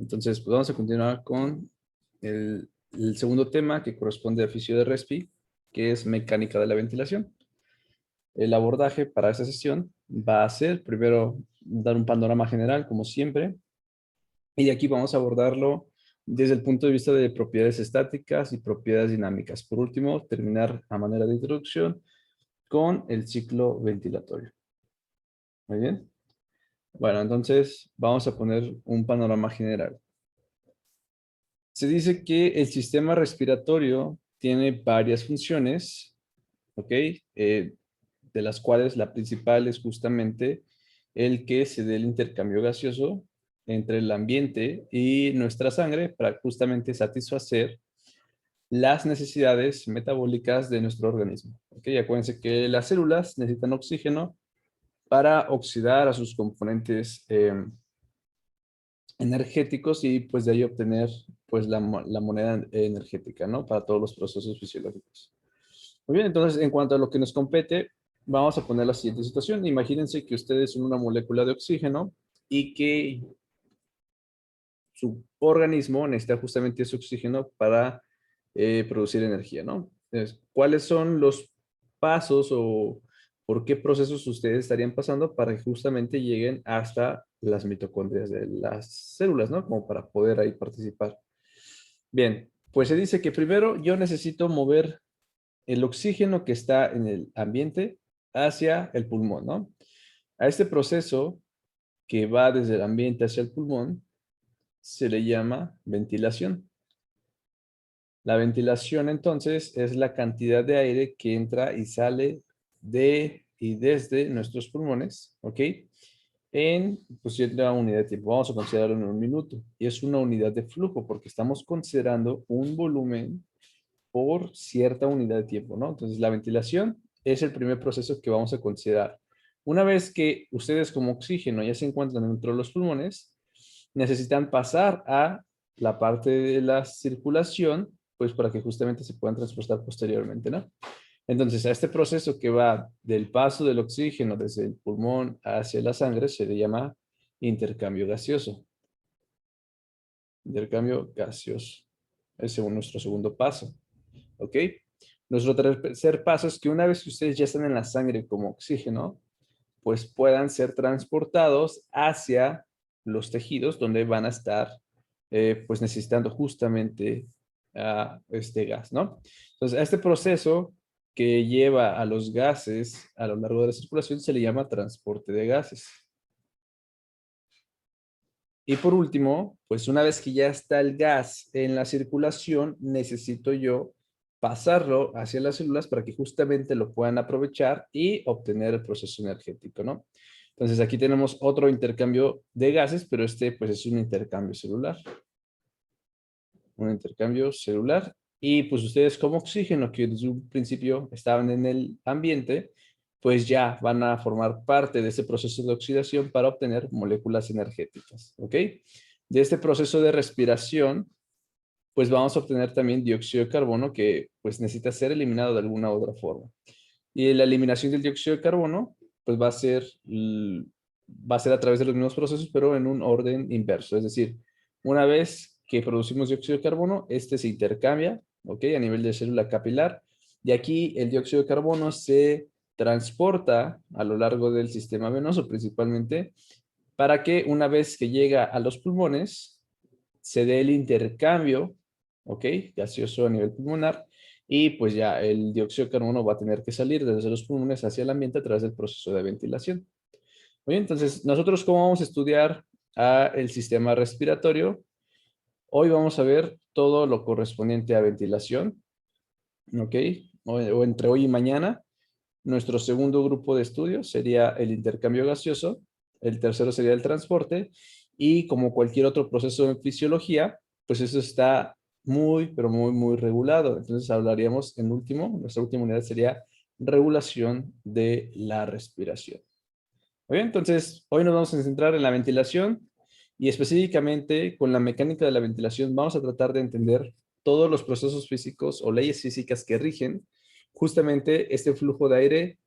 Entonces, pues vamos a continuar con el segundo tema que corresponde al oficio de RESPI, que es mecánica de la ventilación. El abordaje para esta sesión va a ser, primero, dar un panorama general, como siempre, y de aquí vamos a abordarlo desde el punto de vista de propiedades estáticas y propiedades dinámicas. Por último, terminar a manera de introducción con el ciclo ventilatorio. Muy bien. Bueno, entonces vamos a poner un panorama general. Se dice que el sistema respiratorio tiene varias funciones, ¿ok? De las cuales la principal es justamente el que se dé el intercambio gaseoso entre el ambiente y nuestra sangre para justamente satisfacer las necesidades metabólicas de nuestro organismo. ¿Ok? Acuérdense que las células necesitan oxígeno para oxidar a sus componentes energéticos y pues de ahí obtener pues la moneda energética, ¿no? Para todos los procesos fisiológicos. Muy bien, entonces en cuanto a lo que nos compete, vamos a poner la siguiente situación. Imagínense que ustedes son una molécula de oxígeno y que su organismo necesita justamente ese oxígeno para producir energía, ¿no? Entonces, ¿cuáles son los pasos o por qué procesos ustedes estarían pasando para que justamente lleguen hasta las mitocondrias de las células, ¿no? Como para poder ahí participar. Bien, pues se dice que primero yo necesito mover el oxígeno que está en el ambiente hacia el pulmón, ¿no? A este proceso que va desde el ambiente hacia el pulmón se le llama ventilación. La ventilación entonces es la cantidad de aire que entra y sale de y desde nuestros pulmones, ¿ok? En pues, cierta unidad de tiempo. Vamos a considerarlo en un minuto. Y es una unidad de flujo porque estamos considerando un volumen por cierta unidad de tiempo, ¿no? Entonces, la ventilación es el primer proceso que vamos a considerar. Una vez que ustedes como oxígeno ya se encuentran dentro de los pulmones, necesitan pasar a la parte de la circulación, pues para que justamente se puedan transportar posteriormente, ¿no? Entonces, a este proceso que va del paso del oxígeno desde el pulmón hacia la sangre se le llama intercambio gaseoso. Intercambio gaseoso. Es nuestro segundo paso. ¿Ok? Nuestro tercer paso es que una vez que ustedes ya están en la sangre como oxígeno, pues puedan ser transportados hacia los tejidos donde van a estar pues necesitando justamente este gas, ¿no? Entonces, a este proceso que lleva a los gases a lo largo de la circulación se le llama transporte de gases. Y por último, pues una vez que ya está el gas en la circulación, necesito yo pasarlo hacia las células para que justamente lo puedan aprovechar y obtener el proceso energético, ¿no? Entonces aquí tenemos otro intercambio de gases, pero este pues es un intercambio celular. Un intercambio celular. Y pues ustedes como oxígeno, que desde un principio estaban en el ambiente, pues ya van a formar parte de ese proceso de oxidación para obtener moléculas energéticas, ¿ok? De este proceso de respiración, pues vamos a obtener también dióxido de carbono que pues necesita ser eliminado de alguna u otra forma. Y la eliminación del dióxido de carbono, pues va a ser a través de los mismos procesos, pero en un orden inverso. Es decir, una vez que producimos dióxido de carbono, este se intercambia, ¿ok? A nivel de célula capilar. Y aquí el dióxido de carbono se transporta a lo largo del sistema venoso principalmente para que una vez que llega a los pulmones, se dé el intercambio, ¿ok? Gaseoso a nivel pulmonar y pues ya el dióxido de carbono va a tener que salir desde los pulmones hacia el ambiente a través del proceso de ventilación. Muy bien, entonces, ¿nosotros cómo vamos a estudiar el sistema respiratorio? Hoy vamos a ver todo lo correspondiente a ventilación, ¿ok? O entre hoy y mañana. Nuestro segundo grupo de estudios sería el intercambio gaseoso, el tercero sería el transporte y como cualquier otro proceso en fisiología, pues eso está muy, pero muy, muy regulado. Entonces hablaríamos en último, nuestra última unidad sería regulación de la respiración. Muy bien, entonces hoy nos vamos a centrar en la ventilación y específicamente con la mecánica de la ventilación vamos a tratar de entender todos los procesos físicos o leyes físicas que rigen justamente este flujo de aire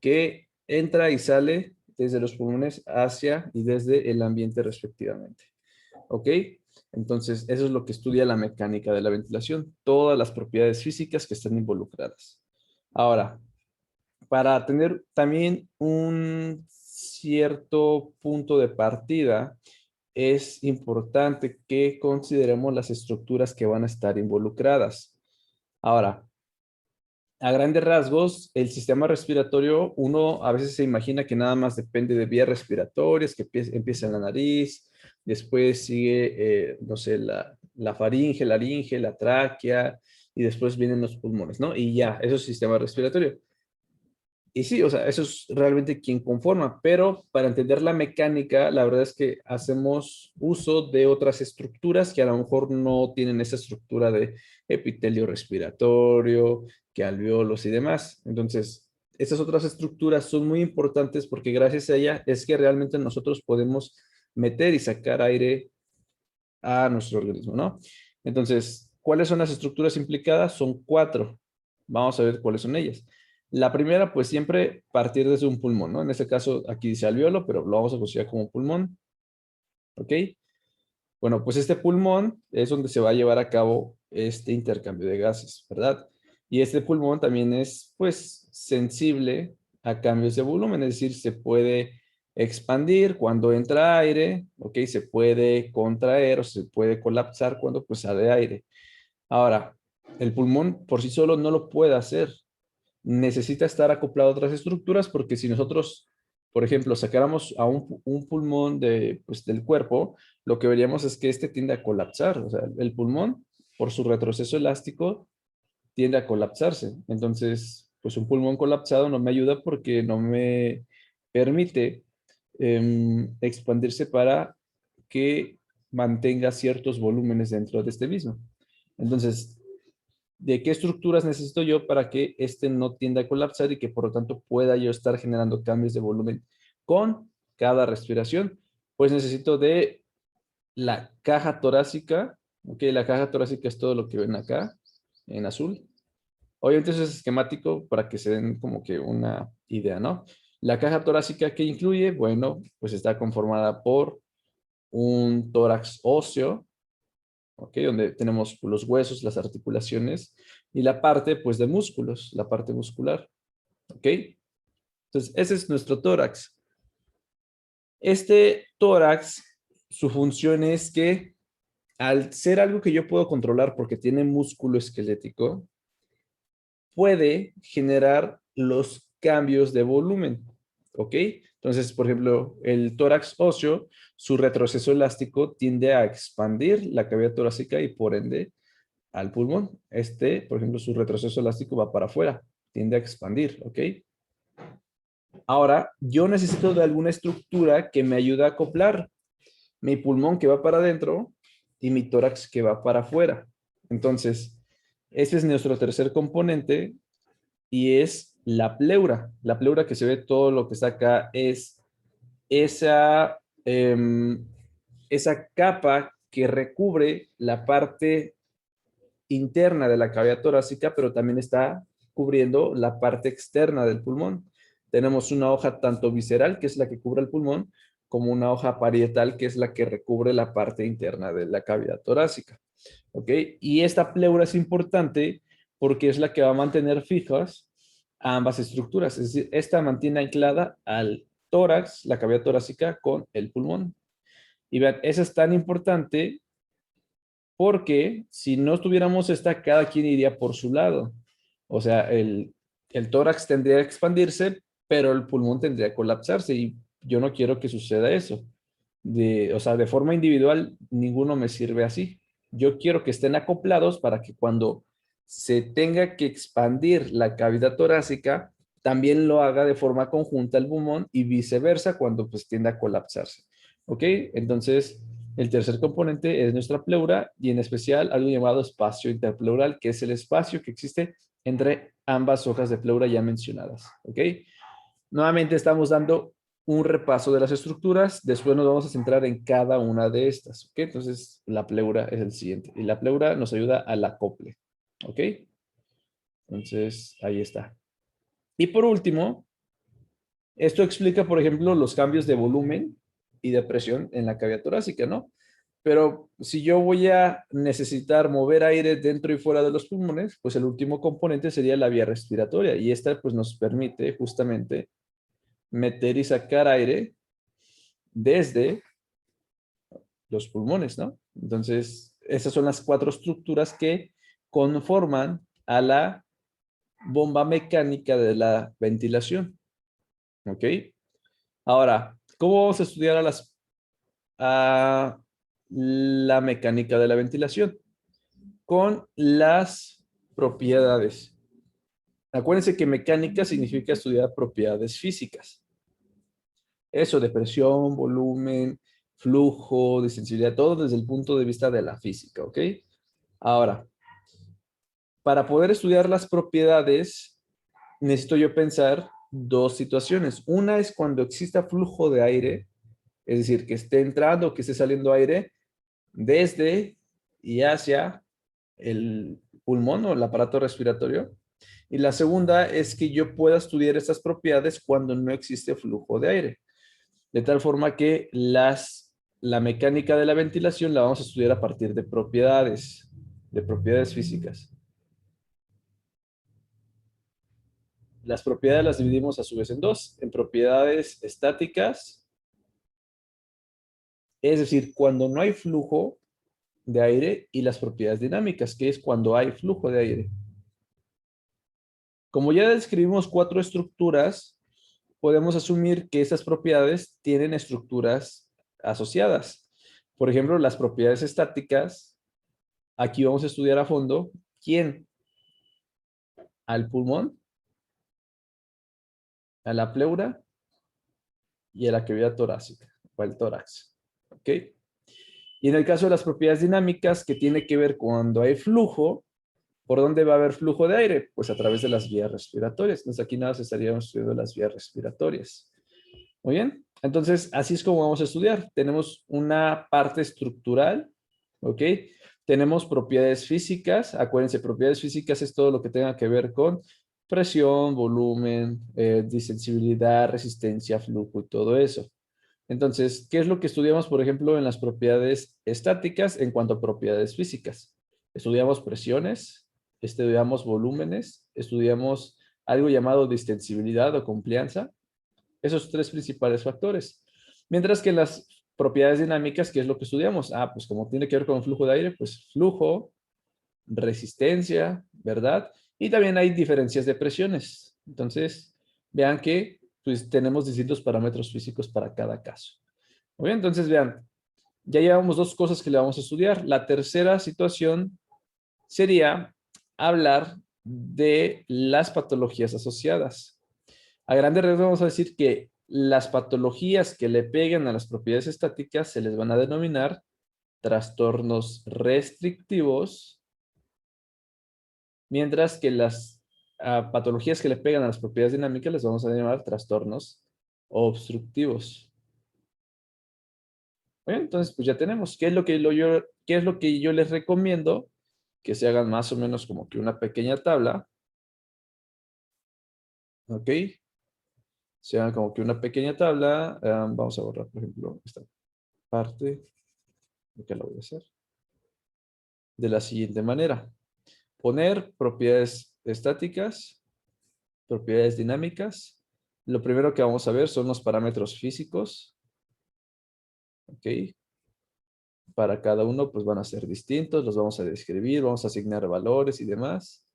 que entra y sale desde los pulmones hacia y desde el ambiente respectivamente. ¿Ok? Entonces, eso es lo que estudia la mecánica de la ventilación, todas las propiedades físicas que están involucradas. Ahora, para tener también un cierto punto de partida, es importante que consideremos las estructuras que van a estar involucradas. Ahora, a grandes rasgos, el sistema respiratorio, uno a veces se imagina que nada más depende de vías respiratorias, que empieza en la nariz, después sigue, no sé, la faringe, la laringe, la tráquea, y después vienen los pulmones, ¿no? Y ya, eso es sistema respiratorio. Y sí, o sea, eso es realmente quien conforma, pero para entender la mecánica, la verdad es que hacemos uso de otras estructuras que a lo mejor no tienen esa estructura de epitelio respiratorio, que alveolos y demás. Entonces, estas otras estructuras son muy importantes porque gracias a ella es que realmente nosotros podemos meter y sacar aire a nuestro organismo, ¿no? Entonces, ¿cuáles son las estructuras implicadas? Son cuatro. Vamos a ver cuáles son ellas. La primera, pues siempre partir desde un pulmón, ¿no? En este caso, aquí dice alveolo, pero lo vamos a considerar como pulmón, ¿ok? Bueno, pues este pulmón es donde se va a llevar a cabo este intercambio de gases, ¿verdad? Y este pulmón también es, pues, sensible a cambios de volumen, es decir, se puede expandir cuando entra aire, ¿ok? Se puede contraer o se puede colapsar cuando pues sale aire. Ahora, el pulmón por sí solo no lo puede hacer. Necesita estar acoplado a otras estructuras porque si nosotros, por ejemplo, sacáramos a un pulmón pues, del cuerpo, lo que veríamos es que este tiende a colapsar. O sea, el pulmón, por su retroceso elástico, tiende a colapsarse. Entonces, pues un pulmón colapsado no me ayuda porque no me permite expandirse para que mantenga ciertos volúmenes dentro de este mismo. Entonces, ¿de qué estructuras necesito yo para que este no tienda a colapsar y que por lo tanto pueda yo estar generando cambios de volumen con cada respiración? Pues necesito de la caja torácica, ok, la caja torácica es todo lo que ven acá en azul. Obviamente eso es esquemático para que se den como que una idea, ¿no? La caja torácica que incluye, bueno, pues está conformada por un tórax óseo, ¿ok? Donde tenemos los huesos, las articulaciones y la parte, pues, de músculos, la parte muscular, ¿ok? Entonces, ese es nuestro tórax. Este tórax, su función es que al ser algo que yo puedo controlar porque tiene músculo esquelético, puede generar los cambios de volumen, ¿ok? Entonces, por ejemplo, el tórax óseo, su retroceso elástico tiende a expandir la cavidad torácica y por ende al pulmón. Este, por ejemplo, su retroceso elástico va para afuera, tiende a expandir, ¿ok? Ahora, yo necesito de alguna estructura que me ayude a acoplar mi pulmón que va para adentro y mi tórax que va para afuera. Entonces, ese es nuestro tercer componente y es la pleura. La pleura que se ve todo lo que está acá es esa, esa capa que recubre la parte interna de la cavidad torácica, pero también está cubriendo la parte externa del pulmón. Tenemos una hoja tanto visceral, que es la que cubre el pulmón, como una hoja parietal, que es la que recubre la parte interna de la cavidad torácica. ¿Ok? Y esta pleura es importante porque es la que va a mantener fijas ambas estructuras. Es decir, esta mantiene anclada al tórax, la cavidad torácica, con el pulmón. Y vean, eso es tan importante porque si no tuviéramos esta, cada quien iría por su lado. O sea, el tórax tendría que expandirse, pero el pulmón tendría que colapsarse y yo no quiero que suceda eso. O sea, de forma individual, ninguno me sirve así. Yo quiero que estén acoplados para que cuando se tenga que expandir la cavidad torácica, también lo haga de forma conjunta el pulmón y viceversa cuando pues tienda a colapsarse. ¿Ok? Entonces, el tercer componente es nuestra pleura y en especial algo llamado espacio interpleural, que es el espacio que existe entre ambas hojas de pleura ya mencionadas. ¿Ok? Nuevamente estamos dando un repaso de las estructuras, después nos vamos a centrar en cada una de estas. ¿Ok? Entonces, la pleura es el siguiente y la pleura nos ayuda al acople. ¿Ok? Entonces, ahí está. Y por último, esto explica, por ejemplo, los cambios de volumen y de presión en la cavidad torácica, ¿no? Pero si yo voy a necesitar mover aire dentro y fuera de los pulmones, pues el último componente sería la vía respiratoria y esta pues nos permite justamente meter y sacar aire desde los pulmones, ¿no? Entonces, esas son las cuatro estructuras que conforman a la bomba mecánica de la ventilación, ¿ok? Ahora, ¿cómo vamos a estudiar a la mecánica de la ventilación? Con las propiedades. Acuérdense que mecánica significa estudiar propiedades físicas. Eso de presión, volumen, flujo, distensibilidad, todo desde el punto de vista de la física, ¿ok? Ahora, para poder estudiar las propiedades, necesito yo pensar dos situaciones. Una es cuando exista flujo de aire, es decir, que esté entrando o que esté saliendo aire desde y hacia el pulmón o el aparato respiratorio. Y la segunda es que yo pueda estudiar estas propiedades cuando no existe flujo de aire. De tal forma que la mecánica de la ventilación la vamos a estudiar a partir de propiedades físicas. Las propiedades las dividimos a su vez en dos, en propiedades estáticas, es decir, cuando no hay flujo de aire, y las propiedades dinámicas, que es cuando hay flujo de aire. Como ya describimos cuatro estructuras, podemos asumir que estas propiedades tienen estructuras asociadas. Por ejemplo, las propiedades estáticas, aquí vamos a estudiar a fondo, ¿quién? Al pulmón, a la pleura y a la cavidad torácica, o al tórax. ¿Ok? Y en el caso de las propiedades dinámicas, que tiene que ver cuando hay flujo, ¿por dónde va a haber flujo de aire? Pues a través de las vías respiratorias. Entonces aquí nada más estaríamos estudiando las vías respiratorias. Muy bien. Entonces, así es como vamos a estudiar. Tenemos una parte estructural, ¿ok? Tenemos propiedades físicas. Acuérdense, propiedades físicas es todo lo que tenga que ver con presión, volumen, distensibilidad, resistencia, flujo y todo eso. Entonces, ¿qué es lo que estudiamos, por ejemplo, en las propiedades estáticas en cuanto a propiedades físicas? Estudiamos presiones, estudiamos volúmenes, estudiamos algo llamado distensibilidad o complianza, esos tres principales factores. Mientras que las propiedades dinámicas, ¿qué es lo que estudiamos? Pues como tiene que ver con flujo de aire, pues flujo, resistencia, ¿verdad? Y también hay diferencias de presiones. Entonces, vean que pues, tenemos distintos parámetros físicos para cada caso. Muy bien, entonces vean, ya llevamos dos cosas que le vamos a estudiar. La tercera situación sería hablar de las patologías asociadas. A grandes rasgos vamos a decir que las patologías que le peguen a las propiedades estáticas se les van a denominar trastornos restrictivos, mientras que las patologías que le pegan a las propiedades dinámicas les vamos a llamar trastornos obstructivos. Bueno, entonces, pues ya tenemos. ¿Qué es lo que yo les recomiendo? Que se hagan más o menos como que una pequeña tabla. ¿Ok? Se hagan como que una pequeña tabla. Vamos a borrar, por ejemplo, esta parte. Que lo voy a hacer. De la siguiente manera. Poner propiedades estáticas, propiedades dinámicas. Lo primero que vamos a ver son los parámetros físicos. ¿Ok? Para cada uno, pues van a ser distintos, los vamos a describir, vamos a asignar valores y demás.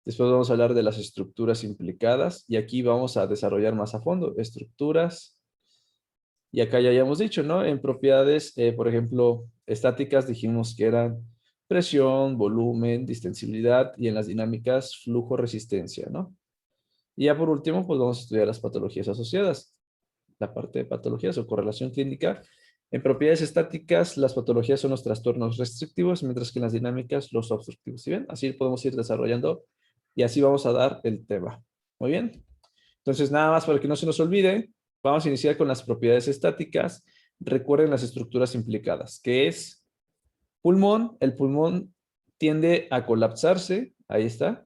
Después vamos a hablar de las estructuras implicadas y aquí vamos a desarrollar más a fondo estructuras. Y acá ya habíamos dicho, ¿no? En propiedades, por ejemplo, estáticas dijimos que eran presión, volumen, distensibilidad y en las dinámicas, flujo, resistencia, ¿no? Y ya por último, pues vamos a estudiar las patologías asociadas. La parte de patologías o correlación clínica. En propiedades estáticas, las patologías son los trastornos restrictivos, mientras que en las dinámicas, los obstructivos. ¿Sí ven? Así podemos ir desarrollando y así vamos a dar el tema. Muy bien. Entonces, nada más para que no se nos olvide, vamos a iniciar con las propiedades estáticas. Recuerden las estructuras implicadas, que es pulmón. El pulmón tiende a colapsarse. Ahí está.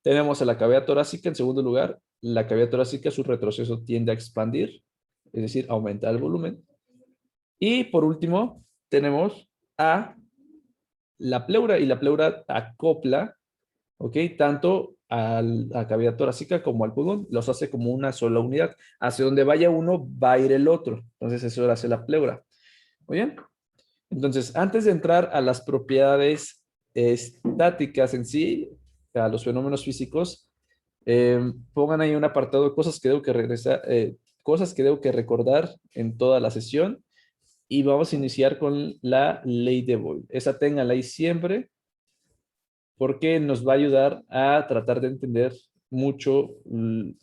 Tenemos a la cavidad torácica en segundo lugar. La cavidad torácica, su retroceso tiende a expandir, es decir, aumentar el volumen. Y por último, tenemos a la pleura y la pleura acopla, ¿ok? Tanto a la cavidad torácica como al pulmón, los hace como una sola unidad. Hacia donde vaya uno, va a ir el otro. Entonces eso lo hace la pleura. Muy bien. Entonces, antes de entrar a las propiedades estáticas en sí, a los fenómenos físicos, pongan ahí un apartado de cosas que debo que regresar, cosas que debo que recordar en toda la sesión y vamos a iniciar con la ley de Boyle. Esa ténganla ahí siempre porque nos va a ayudar a tratar de entender mucho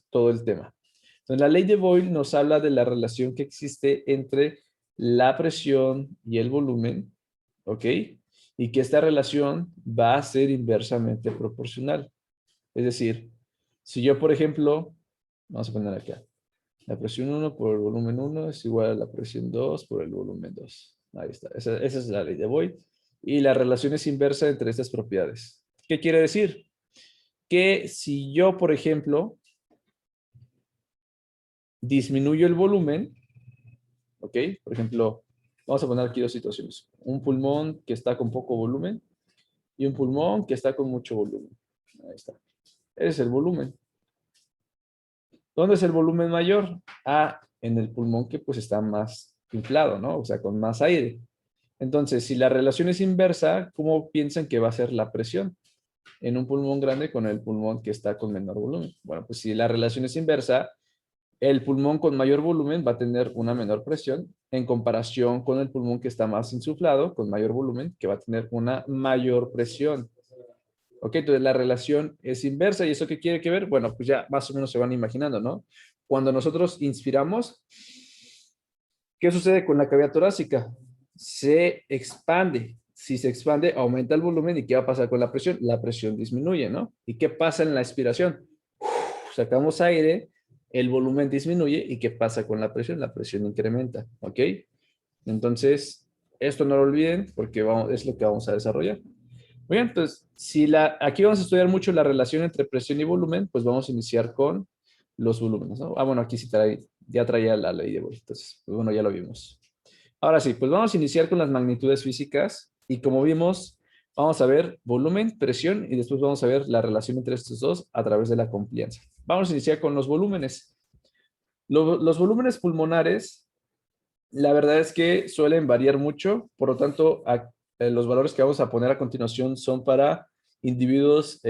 todo el tema. Entonces, la ley de Boyle nos habla de la relación que existe entre la presión y el volumen, ¿ok? Y que esta relación va a ser inversamente proporcional. Es decir, si yo, por ejemplo, vamos a poner acá, la presión 1 por el volumen 1 es igual a la presión 2 por el volumen 2. Ahí está. Esa es la ley de Boyle. Y la relación es inversa entre estas propiedades. ¿Qué quiere decir? Que si yo, por ejemplo, disminuyo el volumen, ¿ok? Por ejemplo, vamos a poner aquí dos situaciones. Un pulmón que está con poco volumen y un pulmón que está con mucho volumen. Ahí está. Ese es el volumen. ¿Dónde es el volumen mayor? Ah, en el pulmón que pues está más inflado, ¿no? O sea, con más aire. Entonces, si la relación es inversa, ¿cómo piensan que va a ser la presión en un pulmón grande con el pulmón que está con menor volumen? Bueno, pues si la relación es inversa, el pulmón con mayor volumen va a tener una menor presión en comparación con el pulmón que está más insuflado, con mayor volumen, que va a tener una mayor presión. Ok, entonces la relación es inversa. ¿Y eso qué quiere que ver? Bueno, pues ya más o menos se van imaginando, ¿no? Cuando nosotros inspiramos, ¿qué sucede con la cavidad torácica? Se expande. Si se expande, aumenta el volumen. ¿Y qué va a pasar con la presión? La presión disminuye, ¿no? ¿Y qué pasa en la expiración? Sacamos aire, el volumen disminuye. ¿Y qué pasa con la presión? La presión incrementa, ¿ok? Entonces, esto no lo olviden porque es lo que vamos a desarrollar. Muy bien, entonces, aquí vamos a estudiar mucho la relación entre presión y volumen, pues vamos a iniciar con los volúmenes, ¿no? Ah, bueno, aquí sí ya traía la ley de Boyle, entonces, pues bueno, ya lo vimos. Ahora sí, pues vamos a iniciar con las magnitudes físicas y como vimos, vamos a ver volumen, presión y después vamos a ver la relación entre estos dos a través de la complianza. Vamos a iniciar con los volúmenes. Los volúmenes pulmonares la verdad es que suelen variar mucho, por lo tanto, los valores que vamos a poner a continuación son para individuos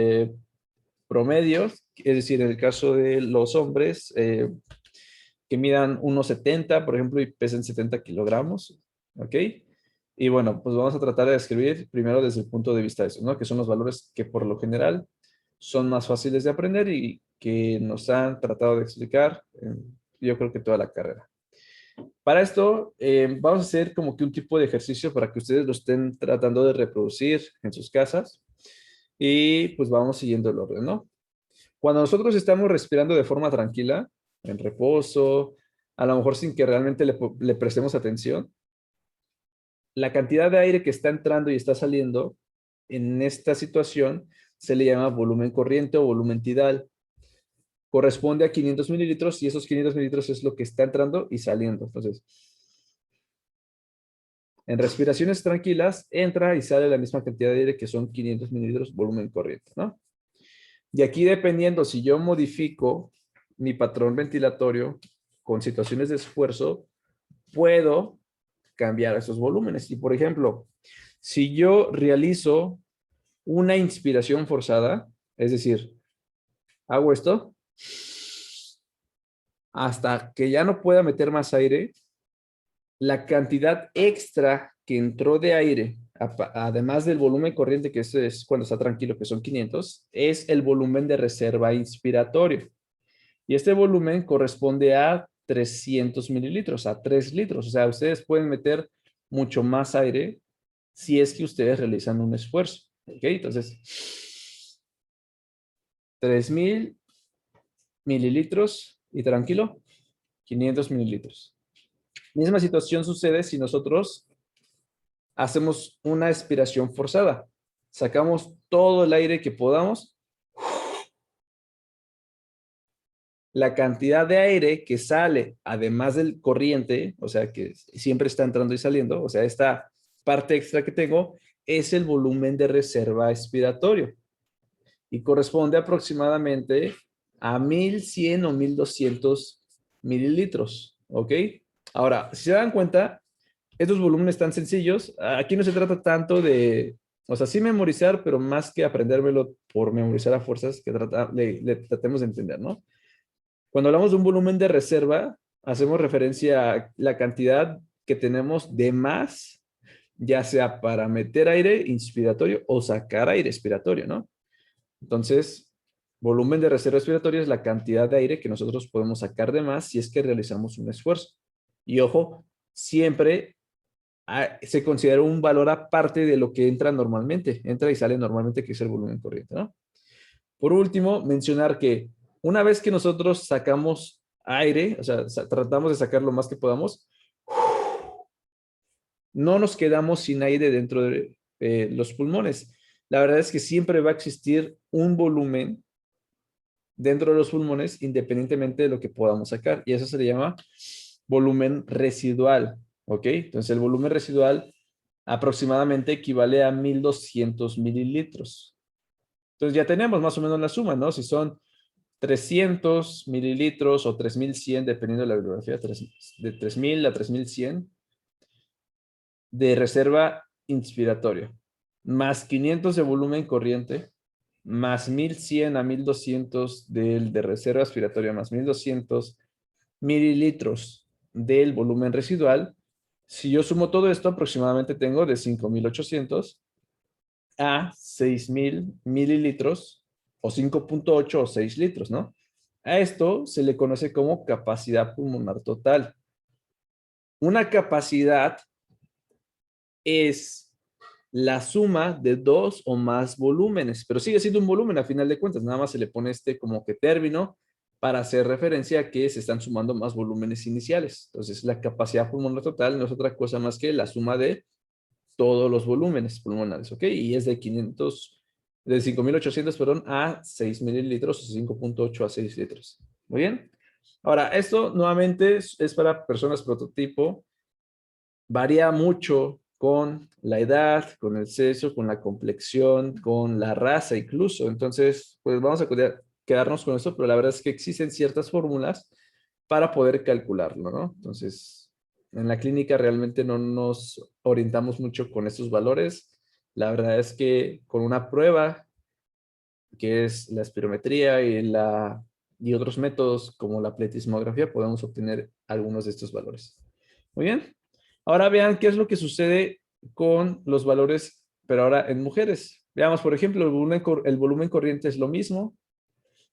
promedios, es decir, en el caso de los hombres que midan 1,70, por ejemplo, y pesen 70 kilogramos, ¿ok? Y bueno, pues vamos a tratar de describir primero desde el punto de vista de eso, ¿no? Que son los valores que por lo general son más fáciles de aprender y que nos han tratado de explicar, yo creo que toda la carrera. Para esto, vamos a hacer como que un tipo de ejercicio para que ustedes lo estén tratando de reproducir en sus casas y pues vamos siguiendo el orden, ¿no? Cuando nosotros estamos respirando de forma tranquila, en reposo, a lo mejor sin que realmente le prestemos atención, la cantidad de aire que está entrando y está saliendo en esta situación se le llama volumen corriente o volumen tidal. Corresponde a 500 mililitros y esos 500 mililitros es lo que está entrando y saliendo. Entonces, en respiraciones tranquilas, entra y sale la misma cantidad de aire que son 500 mililitros volumen corriente, ¿no? Y aquí dependiendo si yo modifico mi patrón ventilatorio con situaciones de esfuerzo, puedo cambiar esos volúmenes. Y por ejemplo, si yo realizo una inspiración forzada, es decir, hago esto hasta que ya no pueda meter más aire, la cantidad extra que entró de aire, además del volumen corriente, que es cuando está tranquilo, que son 500, es el volumen de reserva inspiratorio. Y este volumen corresponde a 300 mililitros, a 3 litros. O sea, ustedes pueden meter mucho más aire si es que ustedes realizan un esfuerzo. ¿Ok? Entonces, 3000 mililitros y tranquilo, 500 mililitros. Misma situación sucede si nosotros hacemos una expiración forzada. Sacamos todo el aire que podamos. La cantidad de aire que sale, además del corriente, o sea, que siempre está entrando y saliendo, o sea, esta parte extra que tengo es el volumen de reserva expiratorio y corresponde aproximadamente a 1100 o 1200 mililitros, ¿ok? Ahora, si se dan cuenta, estos volúmenes tan sencillos, aquí no se trata tanto de, o sea, sí memorizar, pero más que aprendérmelo por memorizar a fuerzas, que le tratemos de entender, ¿no? Cuando hablamos de un volumen de reserva, hacemos referencia a la cantidad que tenemos de más, ya sea para meter aire inspiratorio o sacar aire expiratorio, ¿no? Entonces, volumen de reserva respiratoria es la cantidad de aire que nosotros podemos sacar de más si es que realizamos un esfuerzo. Y ojo, siempre se considera un valor aparte de lo que entra normalmente. Entra y sale normalmente, que es el volumen corriente, ¿no? Por último, mencionar que una vez que nosotros sacamos aire, o sea, tratamos de sacar lo más que podamos, no nos quedamos sin aire dentro de los pulmones. La verdad es que siempre va a existir un volumen dentro de los pulmones independientemente de lo que podamos sacar. Y eso se le llama volumen residual. ¿Ok? Entonces el volumen residual aproximadamente equivale a 1200 mililitros. Entonces ya tenemos más o menos la suma, ¿no? Si son 300 mililitros o 3100, dependiendo de la bibliografía, de 3000 a 3100 de reserva inspiratoria, más 500 de volumen corriente, más 1100 a 1200 del de reserva aspiratoria, más 1200 mililitros del volumen residual. Si yo sumo todo esto, aproximadamente tengo de 5800 a 6000 mililitros o 5.8 o 6 litros, ¿no? A esto se le conoce como capacidad pulmonar total. Una capacidad es la suma de dos o más volúmenes, pero sigue siendo un volumen a final de cuentas, nada más se le pone este como que término para hacer referencia a que se están sumando más volúmenes iniciales. Entonces, la capacidad pulmonar total no es otra cosa más que la suma de todos los volúmenes pulmonares, ¿ok? Y es de 500, de 5800, perdón, a 6 mililitros, o 5.8 a 6 litros. Muy bien. Ahora, esto nuevamente es para personas prototipo, varía mucho con la edad, con el sexo, con la complexión, con la raza incluso. Entonces, pues vamos a quedarnos con esto, pero la verdad es que existen ciertas fórmulas para poder calcularlo, ¿no? Entonces, en la clínica realmente no nos orientamos mucho con estos valores. La verdad es que con una prueba, que es la espirometría y otros métodos como la pletismografía, podemos obtener algunos de estos valores. Muy bien. Ahora vean qué es lo que sucede con los valores, pero ahora en mujeres. Veamos, por ejemplo, el volumen corriente es lo mismo.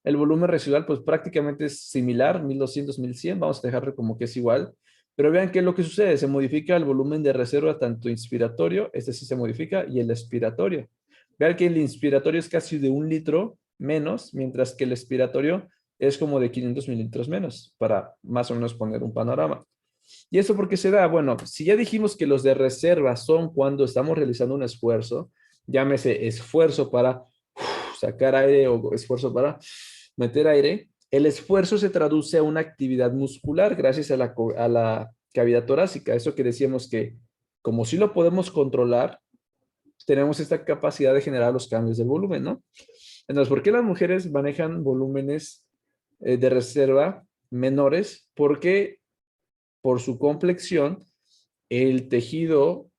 El volumen residual, pues prácticamente es similar, 1200, 1100. Vamos a dejarlo como que es igual. Pero vean qué es lo que sucede. Se modifica el volumen de reserva, tanto inspiratorio, este sí se modifica, y el expiratorio. Vean que el inspiratorio es casi de 1 litro menos, mientras que el expiratorio es como de 500 mililitros menos, para más o menos poner un panorama. ¿Y eso por qué se da? Bueno, si ya dijimos que los de reserva son cuando estamos realizando un esfuerzo, llámese esfuerzo para sacar aire o esfuerzo para meter aire, el esfuerzo se traduce a una actividad muscular gracias a la cavidad torácica. Eso que decíamos que como si lo podemos controlar, tenemos esta capacidad de generar los cambios del volumen, ¿no? Entonces, ¿por qué las mujeres manejan volúmenes de reserva menores? Porque por su complexión, el tejido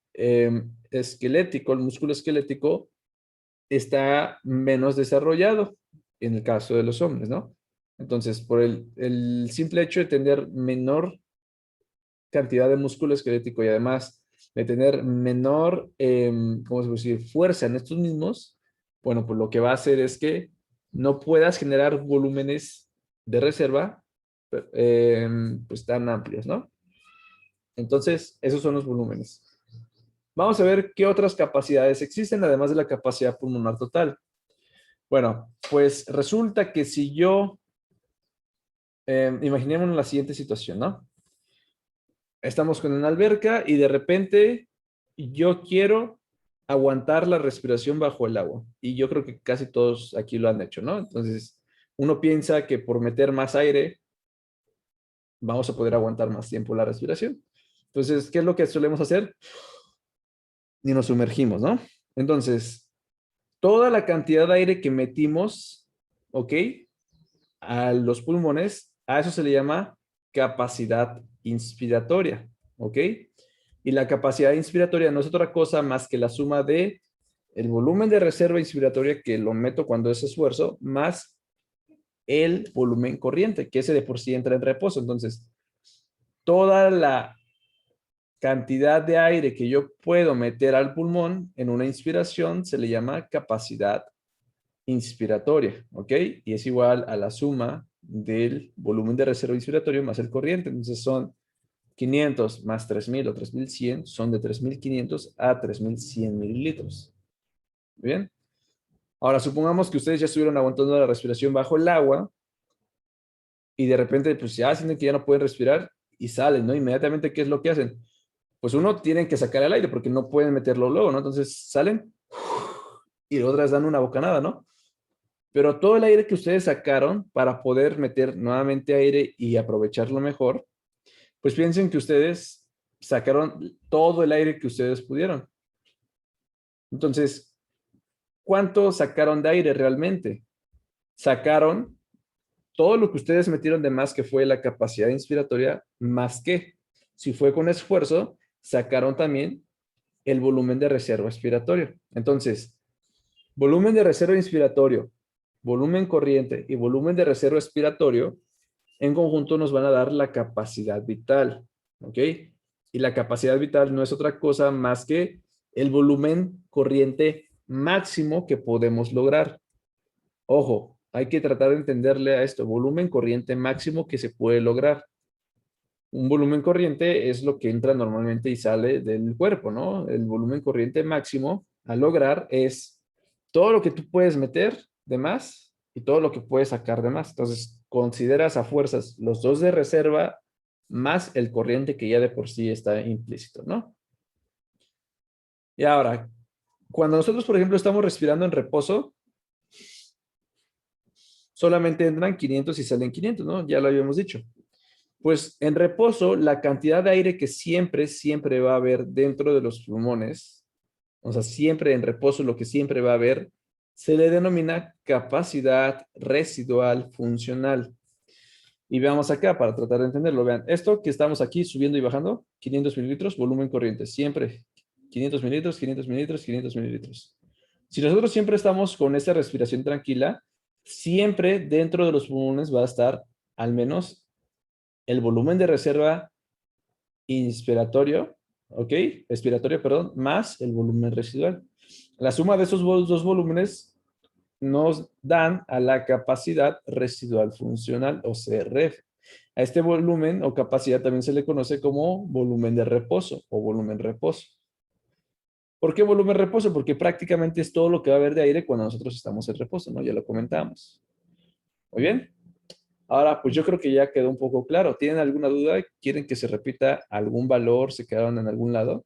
esquelético, el músculo esquelético, está menos desarrollado en el caso de los hombres, ¿no? Entonces, por el simple hecho de tener menor cantidad de músculo esquelético y además de tener menor, ¿cómo se puede decir?, fuerza en estos mismos, bueno, pues lo que va a hacer es que no puedas generar volúmenes de reserva pues tan amplios, ¿no? Entonces, esos son los volúmenes. Vamos a ver qué otras capacidades existen, además de la capacidad pulmonar total. Bueno, pues resulta que si yo, imaginemos la siguiente situación, ¿no? Estamos con una alberca y de repente yo quiero aguantar la respiración bajo el agua. Y yo creo que casi todos aquí lo han hecho, ¿no? Entonces, uno piensa que por meter más aire vamos a poder aguantar más tiempo la respiración. Entonces, ¿qué es lo que solemos hacer? ni nos sumergimos, ¿no? Entonces, toda la cantidad de aire que metimos, ¿ok? A los pulmones, a eso se le llama capacidad inspiratoria, ¿ok? Y la capacidad inspiratoria no es otra cosa más que la suma de el volumen de reserva inspiratoria que lo meto cuando es esfuerzo, más el volumen corriente, que ese de por sí entra en reposo. Entonces, toda la cantidad de aire que yo puedo meter al pulmón en una inspiración se le llama capacidad inspiratoria, ¿ok? Y es igual a la suma del volumen de reserva inspiratorio más el corriente. Entonces son 500 más 3000 o 3100, son de 3500 a 3100 mililitros. ¿Bien? Ahora, supongamos que ustedes ya estuvieron aguantando la respiración bajo el agua y de repente, pues ya sienten que ya no pueden respirar y salen, ¿no? Inmediatamente, ¿qué es lo que hacen? Pues uno tienen que sacar el aire porque no pueden meterlo luego, ¿no? Entonces salen y otras dan una bocanada, ¿no? Pero todo el aire que ustedes sacaron para poder meter nuevamente aire y aprovecharlo mejor, pues piensen que ustedes sacaron todo el aire que ustedes pudieron. Entonces, ¿cuánto sacaron de aire realmente? Sacaron todo lo que ustedes metieron de más, que fue la capacidad inspiratoria, más que, si fue con esfuerzo, sacaron también el volumen de reserva expiratorio. Entonces, volumen de reserva inspiratorio, volumen corriente y volumen de reserva expiratorio, en conjunto nos van a dar la capacidad vital, ¿ok? Y la capacidad vital no es otra cosa más que el volumen corriente máximo que podemos lograr. Ojo, hay que tratar de entenderle a esto, volumen corriente máximo que se puede lograr. Un volumen corriente es lo que entra normalmente y sale del cuerpo, ¿no? El volumen corriente máximo a lograr es todo lo que tú puedes meter de más y todo lo que puedes sacar de más. Entonces, consideras a fuerzas los dos de reserva más el corriente que ya de por sí está implícito, ¿no? Y ahora, cuando nosotros, por ejemplo, estamos respirando en reposo, solamente entran 500 y salen 500, ¿no? Ya lo habíamos dicho. Pues en reposo, la cantidad de aire que siempre va a haber dentro de los pulmones, o sea, siempre en reposo, lo que siempre va a haber, se le denomina capacidad residual funcional. Y veamos acá para tratar de entenderlo. Vean, esto que estamos aquí subiendo y bajando, 500 mililitros, volumen corriente, siempre 500 mililitros, 500 mililitros, 500 mililitros. Si nosotros siempre estamos con esta respiración tranquila, siempre dentro de los pulmones va a estar al menos el volumen de reserva inspiratorio, ¿ok? Expiratorio, perdón, más el volumen residual. La suma de esos dos volúmenes nos dan a la capacidad residual funcional o CRF. A este volumen o capacidad también se le conoce como volumen de reposo o volumen reposo. ¿Por qué volumen reposo? Porque prácticamente es todo lo que va a haber de aire cuando nosotros estamos en reposo, ¿no? Ya lo comentamos. Muy bien. Ahora, pues yo creo que ya quedó un poco claro. ¿Tienen alguna duda? ¿Quieren que se repita algún valor? ¿Se quedaron en algún lado?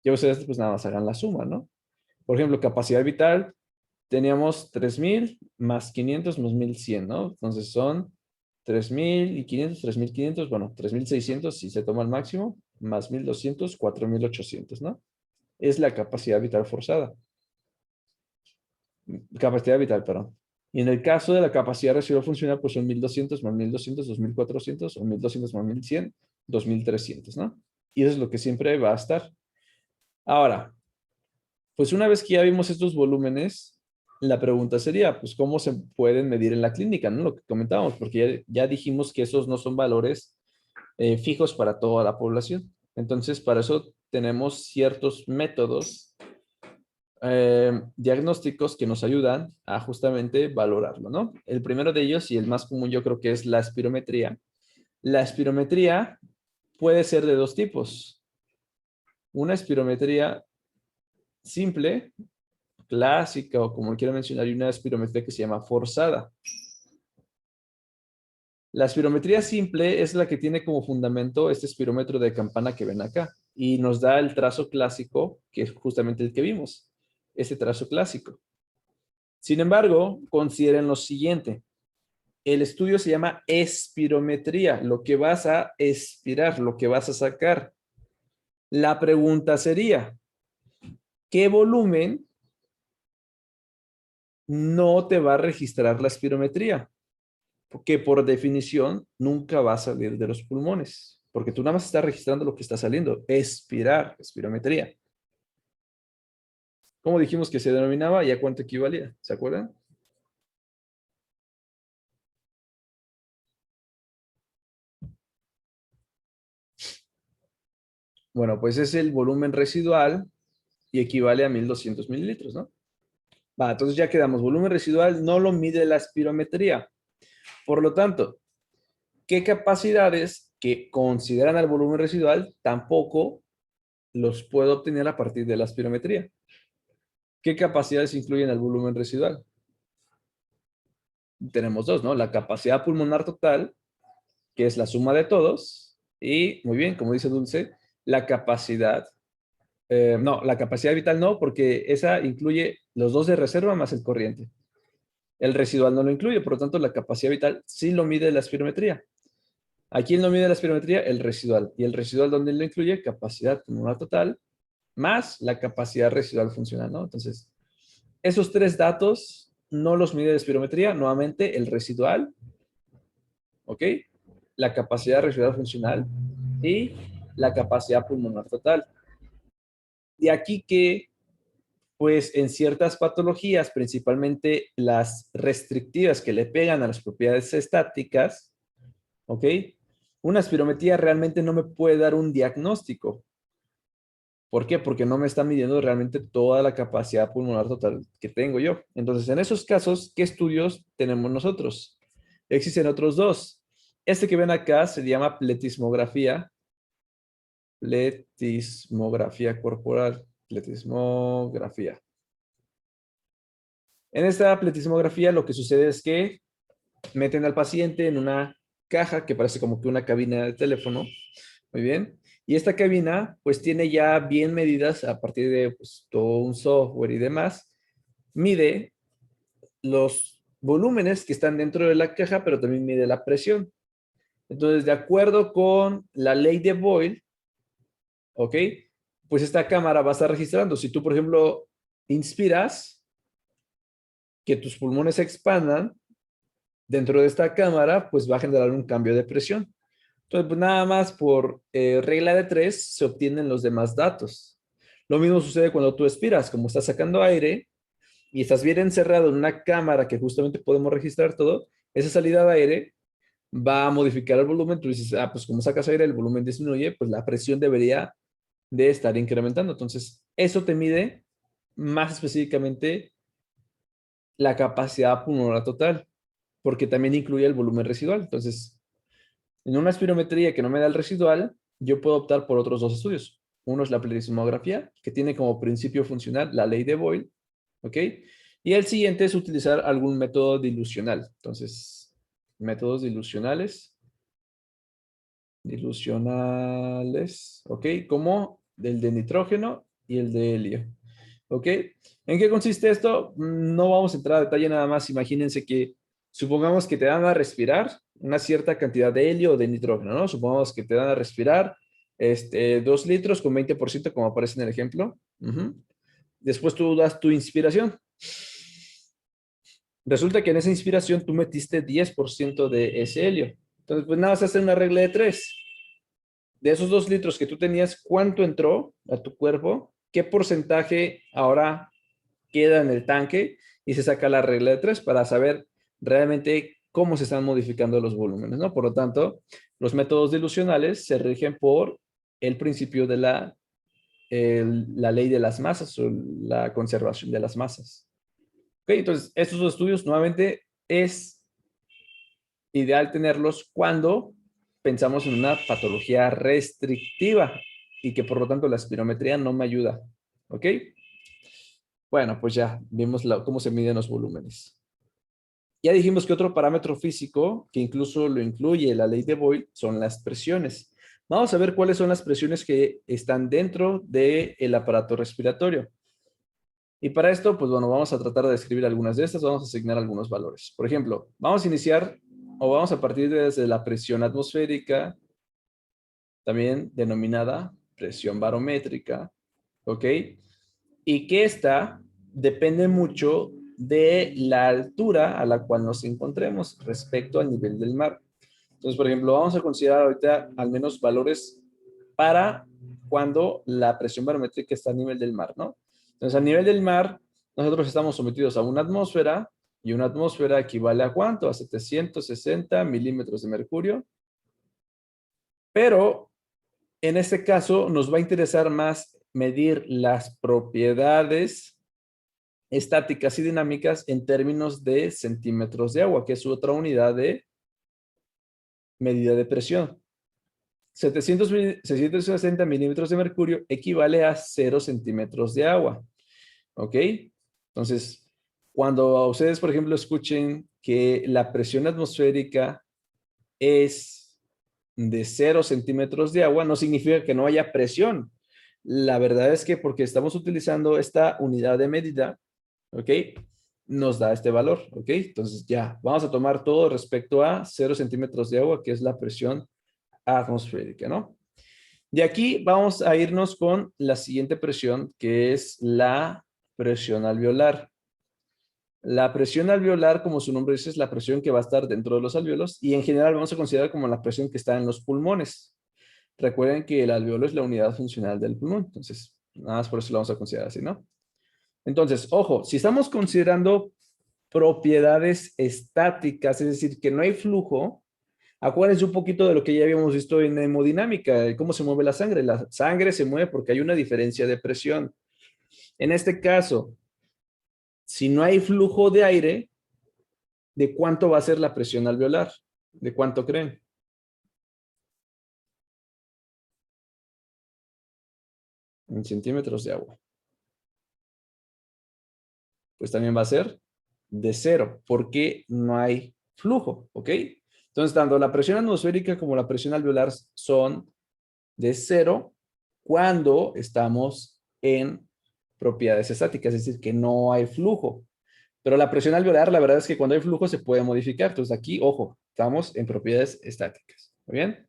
Ya ustedes pues nada más hagan la suma, ¿no? Por ejemplo, capacidad vital, teníamos 3000 más 500 más 1100, ¿no? Entonces son 3500, 3500, bueno, 3600 si se toma el máximo, más 1200, 4800, ¿no? Es la capacidad vital forzada. Capacidad vital, perdón. Y en el caso de la capacidad residual funcional, pues son 1200 más 1200, 2400, o 1200 más 1100, 2300, ¿no? Y eso es lo que siempre va a estar. Ahora, pues una vez que ya vimos estos volúmenes, la pregunta sería, pues, ¿cómo se pueden medir en la clínica? ¿No? Lo que comentábamos, porque ya dijimos que esos no son valores fijos para toda la población. Entonces, para eso tenemos ciertos métodos diagnósticos que nos ayudan a justamente valorarlo, ¿no? El primero de ellos y el más común yo creo que es la espirometría. La espirometría puede ser de dos tipos. Una espirometría simple, clásica o como quiera mencionar, y una espirometría que se llama forzada. La espirometría simple es la que tiene como fundamento este espirómetro de campana que ven acá y nos da el trazo clásico, que es justamente el que vimos, ese trazo clásico. Sin embargo, consideren lo siguiente. El estudio se llama espirometría, lo que vas a expirar, lo que vas a sacar. La pregunta sería, ¿qué volumen no te va a registrar la espirometría? Que por definición nunca va a salir de los pulmones, porque tú nada más estás registrando lo que está saliendo, expirar, espirometría. ¿Cómo dijimos que se denominaba y a cuánto equivalía? ¿Se acuerdan? Bueno, pues es el volumen residual y equivale a 1200 mililitros, ¿no? Va, entonces ya quedamos. Volumen residual no lo mide la espirometría. Por lo tanto, ¿qué capacidades que consideran al volumen residual tampoco los puedo obtener a partir de la espirometría? ¿Qué capacidades incluyen el volumen residual? Tenemos dos, ¿no? La capacidad pulmonar total, que es la suma de todos, y, muy bien, como dice Dulce, la capacidad, no, la capacidad vital no, porque esa incluye los dos de reserva más el corriente. El residual no lo incluye, por lo tanto, la capacidad vital sí lo mide la espirometría. ¿A quién lo mide la espirometría? El residual. ¿Y el residual dónde lo incluye? Capacidad pulmonar total más la capacidad residual funcional, ¿no? Entonces, esos tres datos no los mide la espirometría, nuevamente el residual, ¿ok? La capacidad residual funcional y la capacidad pulmonar total. De aquí que, pues en ciertas patologías, principalmente las restrictivas que le pegan a las propiedades estáticas, ¿ok? Una espirometría realmente no me puede dar un diagnóstico. ¿Por qué? Porque no me está midiendo realmente toda la capacidad pulmonar total que tengo yo. Entonces, en esos casos, ¿qué estudios tenemos nosotros? Existen otros dos. Este que ven acá se llama pletismografía. Pletismografía corporal. Pletismografía. En esta pletismografía lo que sucede es que meten al paciente en una caja que parece como que una cabina de teléfono. Muy bien. Y esta cabina pues tiene ya bien medidas a partir de pues, todo un software y demás. Mide los volúmenes que están dentro de la caja, pero también mide la presión. Entonces, de acuerdo con la ley de Boyle, ¿ok? Pues esta cámara va a estar registrando. Si tú, por ejemplo, inspiras, que tus pulmones se expandan dentro de esta cámara, pues va a generar un cambio de presión. Entonces, pues nada más por regla de tres se obtienen los demás datos. Lo mismo sucede cuando tú expiras, como estás sacando aire y estás bien encerrado en una cámara que justamente podemos registrar todo, esa salida de aire va a modificar el volumen. Tú dices, ah, pues como sacas aire, el volumen disminuye, pues la presión debería de estar incrementando. Entonces, eso te mide más específicamente la capacidad pulmonar total, porque también incluye el volumen residual. Entonces, en una espirometría que no me da el residual, yo puedo optar por otros dos estudios. Uno es la pletismografía, que tiene como principio funcional la ley de Boyle, ¿ok? Y el siguiente es utilizar algún método dilucional. Entonces, métodos dilucionales, ¿ok? Como el de nitrógeno y el de helio, ¿ok? ¿En qué consiste esto? No vamos a entrar a detalle nada más. Imagínense que supongamos que te dan a respirar una cierta cantidad de helio o de nitrógeno, ¿no? Supongamos que te dan a respirar 2 litros con 20%, como aparece en el ejemplo. Ujú. Después tú das tu inspiración. Resulta que en esa inspiración tú metiste 10% de ese helio. Entonces, pues nada, se hace una regla de tres. De esos 2 litros que tú tenías, ¿cuánto entró a tu cuerpo? ¿Qué porcentaje ahora queda en el tanque? Y se saca la regla de tres para saber realmente cómo se están modificando los volúmenes, ¿no? Por lo tanto, los métodos dilucionales se rigen por el principio de la ley de las masas o la conservación de las masas. Ok, entonces, estos dos estudios nuevamente es ideal tenerlos cuando pensamos en una patología restrictiva y que por lo tanto la espirometría no me ayuda. ¿Ok? Bueno, pues ya vimos cómo se miden los volúmenes. Ya dijimos que otro parámetro físico, que incluso lo incluye la ley de Boyle, son las presiones. Vamos a ver cuáles son las presiones que están dentro del aparato respiratorio. Y para esto, pues bueno, vamos a tratar de describir algunas de estas, vamos a asignar algunos valores. Por ejemplo, vamos a iniciar o vamos a partir desde la presión atmosférica, también denominada presión barométrica, ¿ok? y que esta depende mucho de la altura a la cual nos encontremos respecto al nivel del mar. Entonces, por ejemplo, vamos a considerar ahorita al menos valores para cuando la presión barométrica está a nivel del mar, ¿no? Entonces, a nivel del mar, nosotros estamos sometidos a una atmósfera y una atmósfera equivale a ¿cuánto? A 760 milímetros de mercurio. Pero en este caso nos va a interesar más medir las propiedades estáticas y dinámicas en términos de centímetros de agua, que es otra unidad de medida de presión. 660 milímetros de mercurio equivale a 0 centímetros de agua. ¿Ok? Entonces, cuando ustedes, por ejemplo, escuchen que la presión atmosférica es de 0 centímetros de agua, no significa que no haya presión. La verdad es que porque estamos utilizando esta unidad de medida, ¿ok? Nos da este valor, ¿ok? Entonces ya, vamos a tomar todo respecto a 0 centímetros de agua, que es la presión atmosférica, ¿no? De aquí vamos a irnos con la siguiente presión, que es la presión alveolar. La presión alveolar, como su nombre dice, es la presión que va a estar dentro de los alveolos y en general vamos a considerar como la presión que está en los pulmones. Recuerden que el alveolo es la unidad funcional del pulmón, entonces nada más por eso lo vamos a considerar así, ¿no? Entonces, ojo, si estamos considerando propiedades estáticas, es decir, que no hay flujo, acuérdense un poquito de lo que ya habíamos visto en hemodinámica, de cómo se mueve la sangre. La sangre se mueve porque hay una diferencia de presión. En este caso, si no hay flujo de aire, ¿de cuánto va a ser la presión alveolar? ¿De cuánto creen? En centímetros de agua. Pues también va a ser de 0, porque no hay flujo, ¿ok? Entonces, tanto la presión atmosférica como la presión alveolar son de 0 cuando estamos en propiedades estáticas, es decir, que no hay flujo. Pero la presión alveolar, la verdad es que cuando hay flujo se puede modificar. Entonces aquí, ojo, estamos en propiedades estáticas. ¿Muy bien?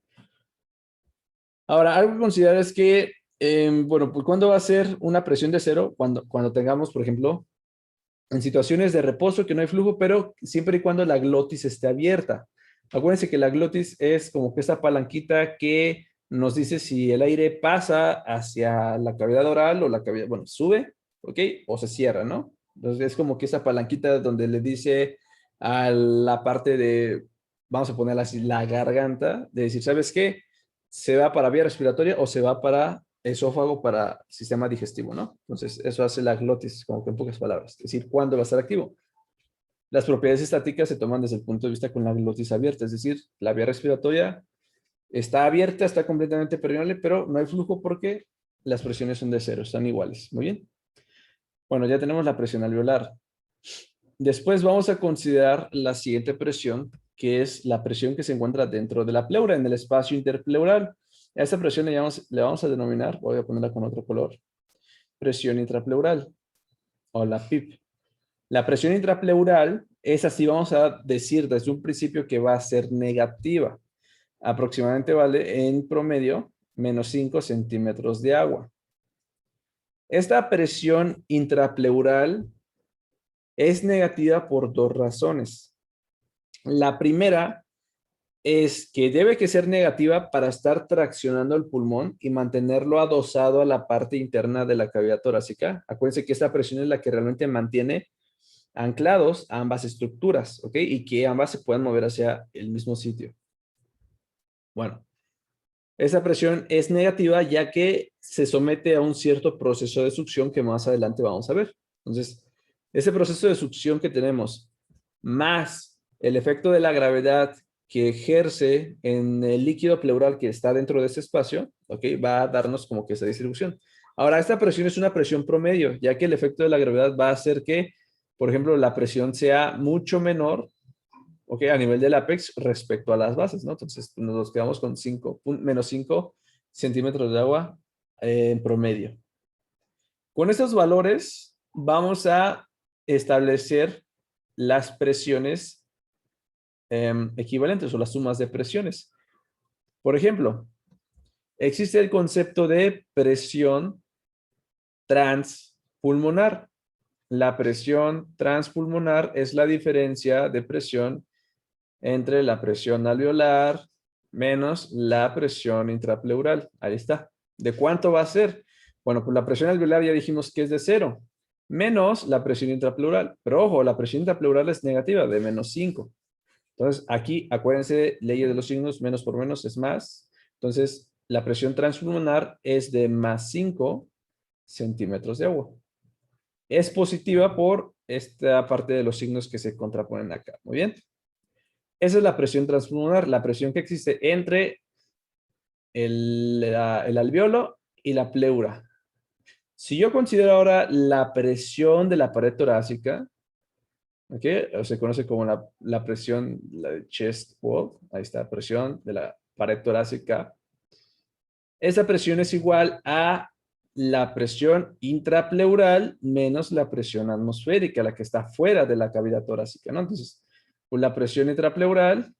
Ahora, algo que considerar es que, bueno, pues ¿cuándo va a ser una presión de 0? Cuando tengamos, por ejemplo, en situaciones de reposo que no hay flujo, pero siempre y cuando la glotis esté abierta. Acuérdense que la glotis es como que esa palanquita que nos dice si el aire pasa hacia la cavidad oral o la cavidad, bueno, sube, ¿ok? O se cierra, ¿no? Entonces es como que esa palanquita donde le dice a la parte de, vamos a ponerla así, la garganta, de decir, ¿sabes qué? Se va para vía respiratoria o se va para esófago para sistema digestivo, ¿no? Entonces, eso hace la glotis, como que en pocas palabras. Es decir, ¿cuándo va a estar activo? Las propiedades estáticas se toman desde el punto de vista con la glotis abierta, es decir, la vía respiratoria está abierta, está completamente permeable, pero no hay flujo porque las presiones son de 0, están iguales. Muy bien. Bueno, ya tenemos la presión alveolar. Después vamos a considerar la siguiente presión, que es la presión que se encuentra dentro de la pleura, en el espacio interpleural. A esta presión le vamos a denominar, voy a ponerla con otro color, presión intrapleural o la PIP. La presión intrapleural es así, vamos a decir desde un principio que va a ser negativa. Aproximadamente vale en promedio menos 5 centímetros de agua. Esta presión intrapleural es negativa por dos razones. La primera es que debe que ser negativa para estar traccionando el pulmón y mantenerlo adosado a la parte interna de la cavidad torácica. Acuérdense que esta presión es la que realmente mantiene anclados a ambas estructuras, ¿ok? Y que ambas se puedan mover hacia el mismo sitio. Bueno, esa presión es negativa ya que se somete a un cierto proceso de succión que más adelante vamos a ver. Entonces, ese proceso de succión que tenemos, más el efecto de la gravedad que ejerce en el líquido pleural que está dentro de ese espacio, ¿ok? Va a darnos como que esa distribución. Ahora, esta presión es una presión promedio, ya que el efecto de la gravedad va a hacer que, por ejemplo, la presión sea mucho menor, ¿ok? A nivel del apex respecto a las bases, ¿no? Entonces, nos quedamos con menos 5 centímetros de agua en promedio. Con estos valores vamos a establecer las presiones equivalentes o las sumas de presiones. Por ejemplo, existe el concepto de presión transversal, pulmonar. La presión transpulmonar es la diferencia de presión entre la presión alveolar menos la presión intrapleural. Ahí está. ¿De cuánto va a ser? Bueno, pues la presión alveolar ya dijimos que es de 0, menos la presión intrapleural. Pero ojo, la presión intrapleural es negativa, de -5. Entonces, aquí, acuérdense, ley de los signos, menos por menos es más. Entonces, la presión transpulmonar es de +5 centímetros de agua. Es positiva por esta parte de los signos que se contraponen acá. Muy bien. Esa es la presión transpulmonar, la presión que existe entre el alveolo y la pleura. Si yo considero ahora la presión de la pared torácica, ¿ok? O se conoce como la presión, la chest wall, ahí está, presión de la pared torácica. Esa presión es igual a la presión intrapleural menos la presión atmosférica, la que está fuera de la cavidad torácica, ¿no? Entonces, pues la presión intrapleural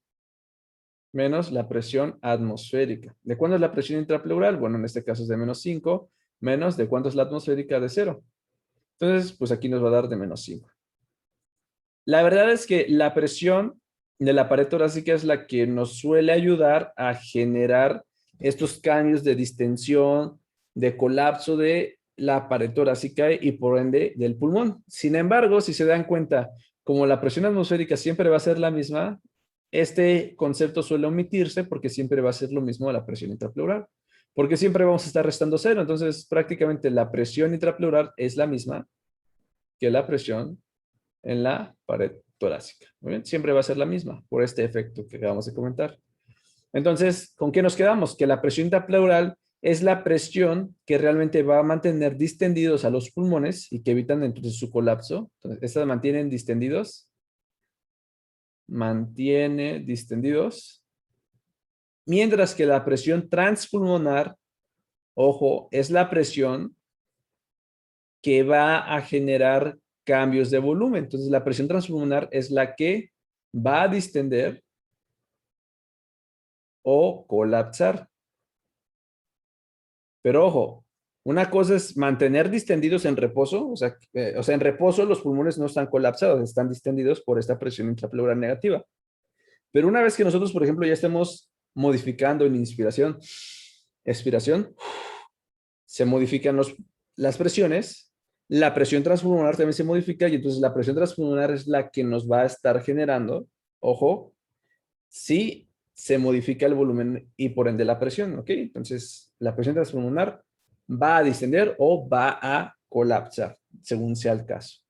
menos la presión atmosférica. ¿De cuándo es la presión intrapleural? Bueno, en este caso es de -5, menos de cuánto es la atmosférica de 0. Entonces, pues aquí nos va a dar de -5. La verdad es que la presión de la pared torácica es la que nos suele ayudar a generar estos cambios de distensión, de colapso de la pared torácica y por ende del pulmón. Sin embargo, si se dan cuenta, como la presión atmosférica siempre va a ser la misma, este concepto suele omitirse porque siempre va a ser lo mismo a la presión intrapleural, porque siempre vamos a estar restando 0. Entonces, prácticamente la presión intrapleural es la misma que la presión en la pared torácica. Muy bien, siempre va a ser la misma por este efecto que acabamos de comentar. Entonces, ¿con qué nos quedamos? Que la presión intrapleural es la presión que realmente va a mantener distendidos a los pulmones y que evitan entonces su colapso. Entonces, estas mantienen distendidos. Mantiene distendidos. Mientras que la presión transpulmonar, ojo, es la presión que va a generar cambios de volumen. Entonces, la presión transpulmonar es la que va a distender o colapsar. Pero ojo, una cosa es mantener distendidos en reposo, o sea, en reposo los pulmones no están colapsados, están distendidos por esta presión intrapleural negativa. Pero una vez que nosotros, por ejemplo, ya estemos modificando en inspiración, expiración, se modifican las presiones, la presión transpulmonar también se modifica y entonces la presión transpulmonar es la que nos va a estar generando, ojo, si se modifica el volumen y por ende la presión, ¿ok? Entonces la presión transpulmonar va a distender o va a colapsar, según sea el caso.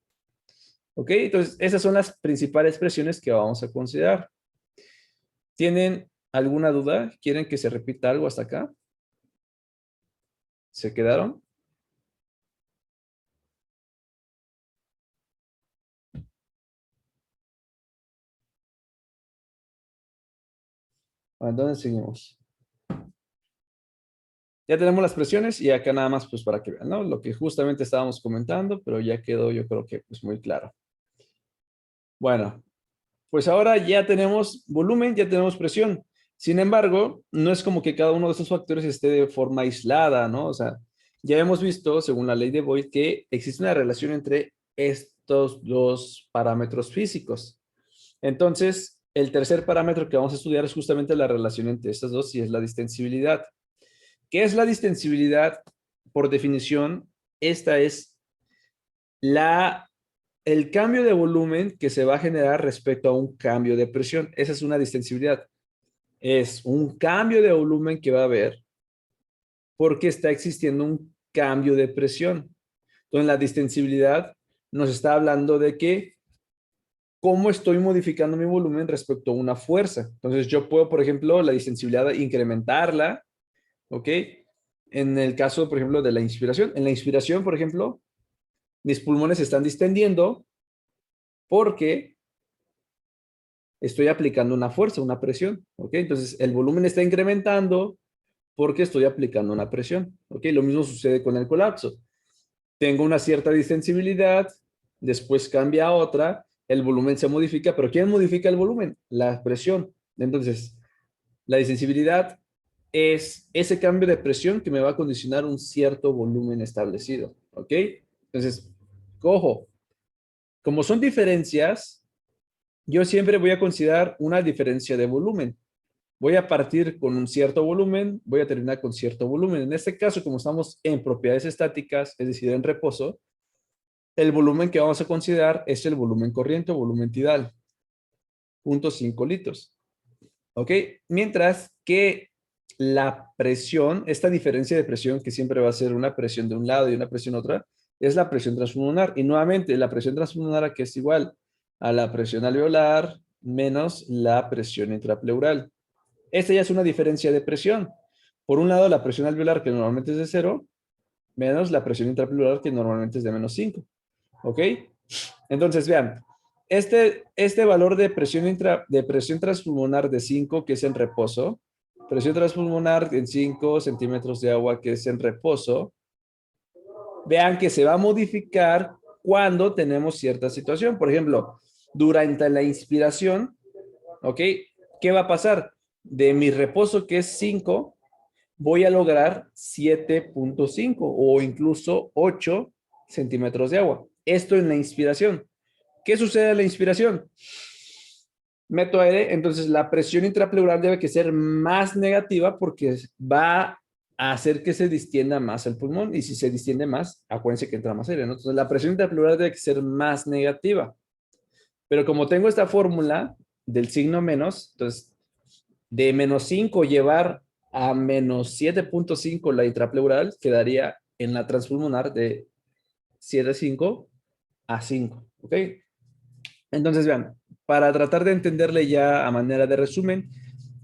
¿Ok? Entonces esas son las principales presiones que vamos a considerar. ¿Tienen alguna duda? ¿Quieren que se repita algo hasta acá? ¿Se quedaron? ¿Dónde seguimos? Ya tenemos las presiones y acá nada más pues para que vean, ¿no? Lo que justamente estábamos comentando, pero ya quedó yo creo que pues muy claro. Bueno, pues ahora ya tenemos volumen, ya tenemos presión. Sin embargo, no es como que cada uno de estos factores esté de forma aislada, ¿no? O sea, ya hemos visto, según la ley de Boyd, que existe una relación entre estos dos parámetros físicos. Entonces, el tercer parámetro que vamos a estudiar es justamente la relación entre estas dos y es la distensibilidad. ¿Qué es la distensibilidad? Por definición, esta es el cambio de volumen que se va a generar respecto a un cambio de presión. Esa es una distensibilidad. Es un cambio de volumen que va a haber porque está existiendo un cambio de presión. Entonces, la distensibilidad nos está hablando de que cómo estoy modificando mi volumen respecto a una fuerza. Entonces, yo puedo, por ejemplo, la distensibilidad incrementarla, ¿ok? En el caso, por ejemplo, de la inspiración. En la inspiración, por ejemplo, mis pulmones se están distendiendo porque estoy aplicando una fuerza, una presión, ¿ok? Entonces, el volumen está incrementando porque estoy aplicando una presión, ¿ok? Lo mismo sucede con el colapso. Tengo una cierta distensibilidad, después cambia a otra, el volumen se modifica, pero ¿quién modifica el volumen? La presión. Entonces, la distensibilidad es ese cambio de presión que me va a condicionar un cierto volumen establecido, ¿ok? Entonces, ojo, como son diferencias, yo siempre voy a considerar una diferencia de volumen. Voy a partir con un cierto volumen, voy a terminar con cierto volumen. En este caso, como estamos en propiedades estáticas, es decir, en reposo, el volumen que vamos a considerar es el volumen corriente o volumen tidal, 0.5 litros. ¿Ok? Mientras que la presión, esta diferencia de presión que siempre va a ser una presión de un lado y una presión otra, es la presión transpulmonar. Y nuevamente, la presión transpulmonar que es igual a la presión alveolar menos la presión intrapleural. Esta ya es una diferencia de presión. Por un lado, la presión alveolar, que normalmente es de 0, menos la presión intrapleural, que normalmente es de -5. ¿Ok? Entonces, vean, este valor de presión transpulmonar de 5, que es en reposo, presión transpulmonar en 5 centímetros de agua, que es en reposo, vean que se va a modificar cuando tenemos cierta situación. Por ejemplo, durante la inspiración, ¿ok? ¿Qué va a pasar? De mi reposo, que es 5, voy a lograr 7.5 o incluso 8 centímetros de agua. Esto en la inspiración. ¿Qué sucede en la inspiración? Meto aire, entonces la presión intrapleural debe que ser más negativa porque va a hacer que se distienda más el pulmón y si se distiende más, acuérdense que entra más aire, ¿no? Entonces la presión intrapleural debe que ser más negativa. Pero como tengo esta fórmula del signo menos, entonces de -5 llevar a -7.5 la intrapleural quedaría en la transpulmonar de 7.5 a 5, ¿ok? Entonces, vean, para tratar de entenderle ya a manera de resumen,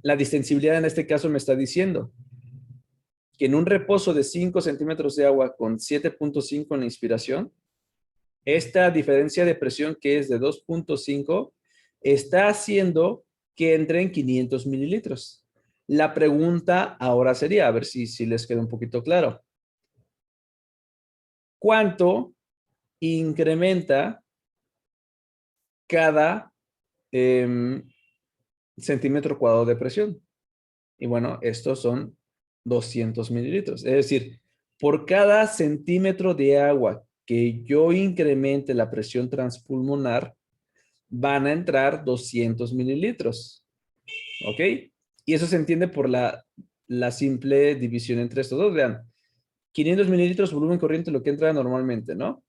la distensibilidad en este caso me está diciendo que en un reposo de 5 centímetros de agua con 7.5 en la inspiración, esta diferencia de presión que es de 2.5 está haciendo que entre en 500 mililitros. La pregunta ahora sería, a ver si les queda un poquito claro. ¿Cuánto incrementa cada centímetro cuadrado de presión? Y bueno, estos son 200 mililitros. Es decir, por cada centímetro de agua que yo incremente la presión transpulmonar, van a entrar 200 mililitros. ¿Ok? Y eso se entiende por la simple división entre estos dos. Vean, 500 mililitros volumen corriente, lo que entra normalmente, ¿no?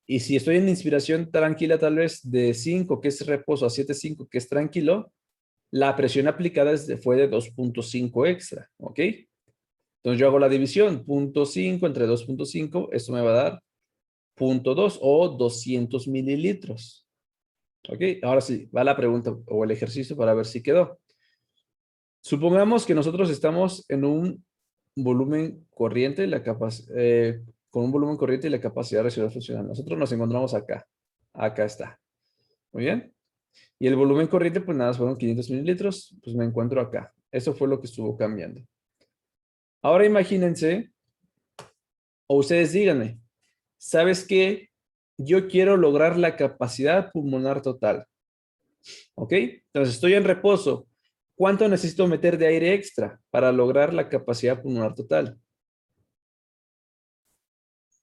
Y si estoy en inspiración tranquila, tal vez de 5, que es reposo, a 7.5, que es tranquilo, la presión aplicada fue de 2.5 extra, ¿ok? Entonces yo hago la división, 0.5 entre 2.5, esto me va a dar 0.2 o 200 mililitros. ¿Ok? Ahora sí, va la pregunta o el ejercicio para ver si quedó. Supongamos que nosotros estamos en un volumen corriente, con un volumen corriente y la capacidad residual funcional. Nosotros nos encontramos acá. Acá está. Muy bien. Y el volumen corriente, pues nada, fueron 500 mililitros. Pues me encuentro acá. Eso fue lo que estuvo cambiando. Ahora imagínense, o ustedes díganme, ¿sabes qué? Yo quiero lograr la capacidad pulmonar total. ¿Ok? Entonces estoy en reposo. ¿Cuánto necesito meter de aire extra para lograr la capacidad pulmonar total?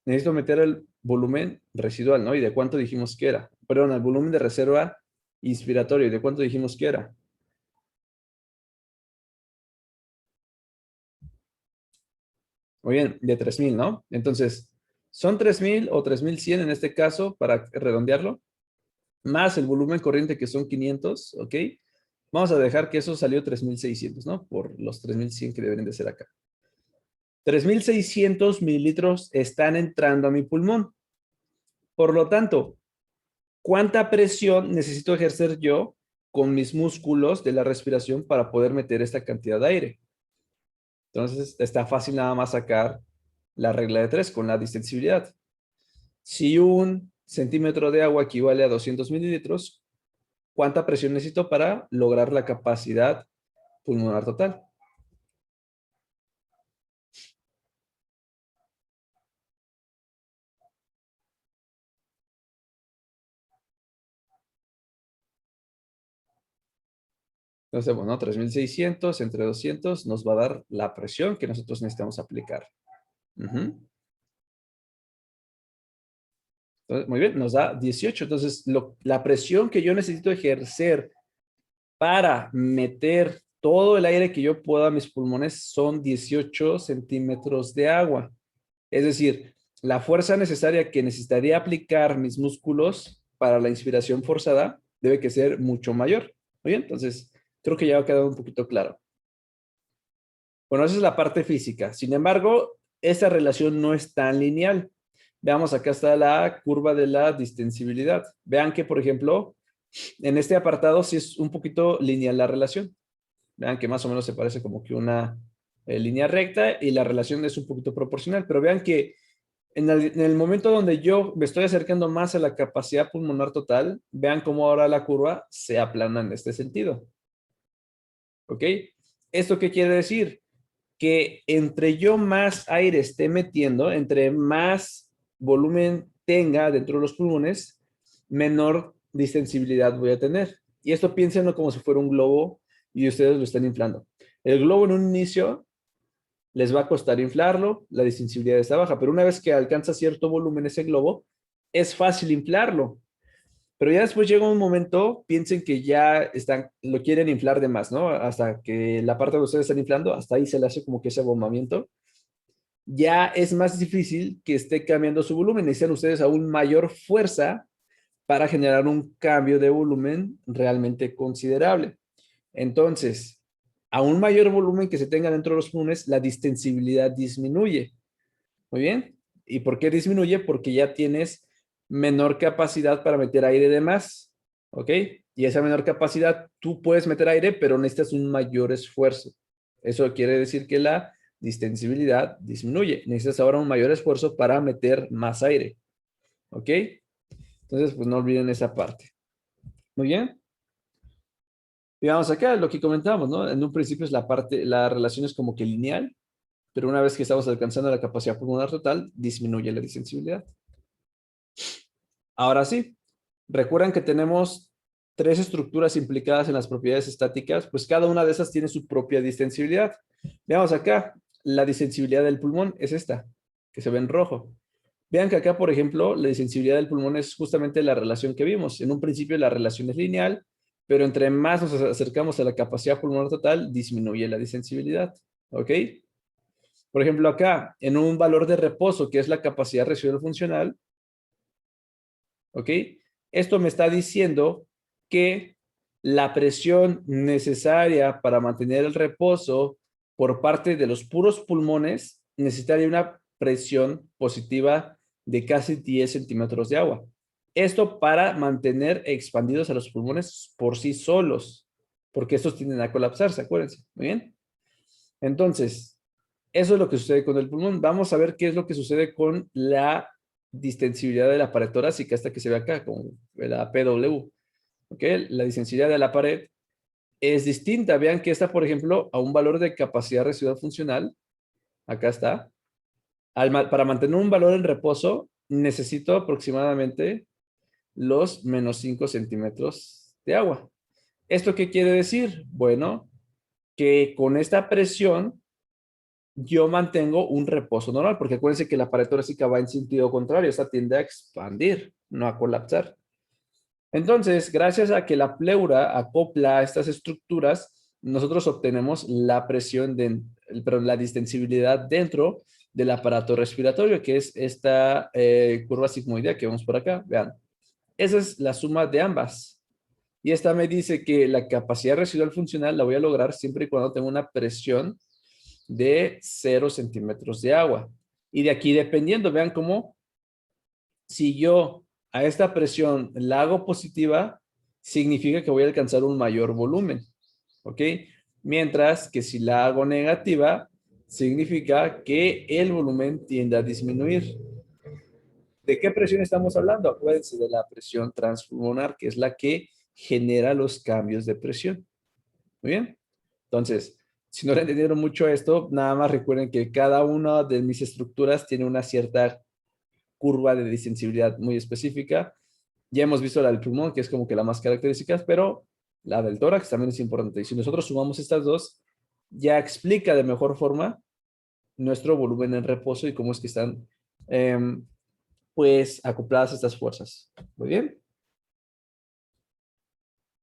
Necesito meter el volumen residual, ¿no? ¿Y de cuánto dijimos que era? Perdón, el volumen de reserva inspiratorio. ¿Y de cuánto dijimos que era? Muy bien, de 3.000, ¿no? Entonces, son 3.000 o 3.100 en este caso, para redondearlo, más el volumen corriente que son 500, ¿ok? Vamos a dejar que eso salió 3.600, ¿no? Por los 3.100 que deberían de ser acá. 3.600 mililitros están entrando a mi pulmón. Por lo tanto, ¿cuánta presión necesito ejercer yo con mis músculos de la respiración para poder meter esta cantidad de aire? Entonces, está fácil nada más sacar la regla de 3 con la distensibilidad. Si un centímetro de agua equivale a 200 mililitros, ¿cuánta presión necesito para lograr la capacidad pulmonar total? Entonces, bueno, 3.600 entre 200 nos va a dar la presión que nosotros necesitamos aplicar. Ujú. Entonces, muy bien, nos da 18. Entonces, la presión que yo necesito ejercer para meter todo el aire que yo pueda a mis pulmones son 18 centímetros de agua. Es decir, la fuerza necesaria que necesitaría aplicar mis músculos para la inspiración forzada debe que ser mucho mayor. Muy bien, entonces creo que ya ha quedado un poquito claro. Bueno, esa es la parte física. Sin embargo, esa relación no es tan lineal. Veamos, acá está la curva de la distensibilidad. Vean que, por ejemplo, en este apartado sí es un poquito lineal la relación. Vean que más o menos se parece como que una línea recta y la relación es un poquito proporcional. Pero vean que en el momento donde yo me estoy acercando más a la capacidad pulmonar total, vean cómo ahora la curva se aplana en este sentido. ¿Ok? ¿Esto qué quiere decir? Que entre yo más aire esté metiendo, entre más volumen tenga dentro de los pulmones, menor distensibilidad voy a tener. Y esto piénsenlo como si fuera un globo y ustedes lo están inflando. El globo en un inicio les va a costar inflarlo, la distensibilidad está baja, pero una vez que alcanza cierto volumen ese globo, es fácil inflarlo. Pero ya después llega un momento, piensen que ya lo quieren inflar de más, ¿no? Hasta que la parte de ustedes están inflando, hasta ahí se le hace como que ese abombamiento. Ya es más difícil que esté cambiando su volumen. Necesitan ustedes aún mayor fuerza para generar un cambio de volumen realmente considerable. Entonces, a un mayor volumen que se tenga dentro de los pulmones, la distensibilidad disminuye. Muy bien. ¿Y por qué disminuye? Porque ya tienes menor capacidad para meter aire de más. ¿Ok? Y esa menor capacidad, tú puedes meter aire, pero necesitas un mayor esfuerzo. Eso quiere decir que la distensibilidad disminuye. Necesitas ahora un mayor esfuerzo para meter más aire. ¿Ok? Entonces, pues no olviden esa parte. Muy bien. Y vamos acá, lo que comentamos, ¿no? En un principio es la relación es como que lineal, pero una vez que estamos alcanzando la capacidad pulmonar total, disminuye la distensibilidad. Ahora sí, recuerdan que tenemos tres estructuras implicadas en las propiedades estáticas, pues cada una de esas tiene su propia distensibilidad. Veamos acá, la distensibilidad del pulmón es esta, que se ve en rojo. Vean que acá, por ejemplo, la distensibilidad del pulmón es justamente la relación que vimos. En un principio la relación es lineal, pero entre más nos acercamos a la capacidad pulmonar total, disminuye la distensibilidad. ¿Ok? Por ejemplo, acá, en un valor de reposo, que es la capacidad residual funcional, ¿ok? Esto me está diciendo que la presión necesaria para mantener el reposo por parte de los puros pulmones necesitaría una presión positiva de casi 10 centímetros de agua. Esto para mantener expandidos a los pulmones por sí solos, porque estos tienden a colapsarse, acuérdense. Muy bien. Entonces, eso es lo que sucede con el pulmón. Vamos a ver qué es lo que sucede con la distensibilidad de la pared torácica, esta que se ve acá, con la PW. ¿Ok? La distensibilidad de la pared es distinta. Vean que esta, por ejemplo, a un valor de capacidad residual funcional, acá está, para mantener un valor en reposo, necesito aproximadamente los menos 5 centímetros de agua. ¿Esto qué quiere decir? Bueno, que con esta presión yo mantengo un reposo normal, porque acuérdense que la pared torácica va en sentido contrario, esta tiende a expandir, no a colapsar. Entonces, gracias a que la pleura acopla a estas estructuras, nosotros obtenemos la presión, pero la distensibilidad dentro del aparato respiratorio, que es esta curva sigmoidea que vemos por acá. Vean, esa es la suma de ambas. Y esta me dice que la capacidad residual funcional la voy a lograr siempre y cuando tenga una presión de 0 centímetros de agua. Y de aquí dependiendo, vean cómo si yo a esta presión la hago positiva, significa que voy a alcanzar un mayor volumen. ¿Ok? Mientras que si la hago negativa, significa que el volumen tiende a disminuir. ¿De qué presión estamos hablando? Acuérdense de la presión transpulmonar, que es la que genera los cambios de presión. Muy bien. Entonces, si no le entendieron mucho esto, nada más recuerden que cada una de mis estructuras tiene una cierta curva de distensibilidad muy específica. Ya hemos visto la del pulmón, que es como que la más característica, pero la del tórax también es importante. Y si nosotros sumamos estas dos, ya explica de mejor forma nuestro volumen en reposo y cómo es que están pues acopladas estas fuerzas. Muy bien.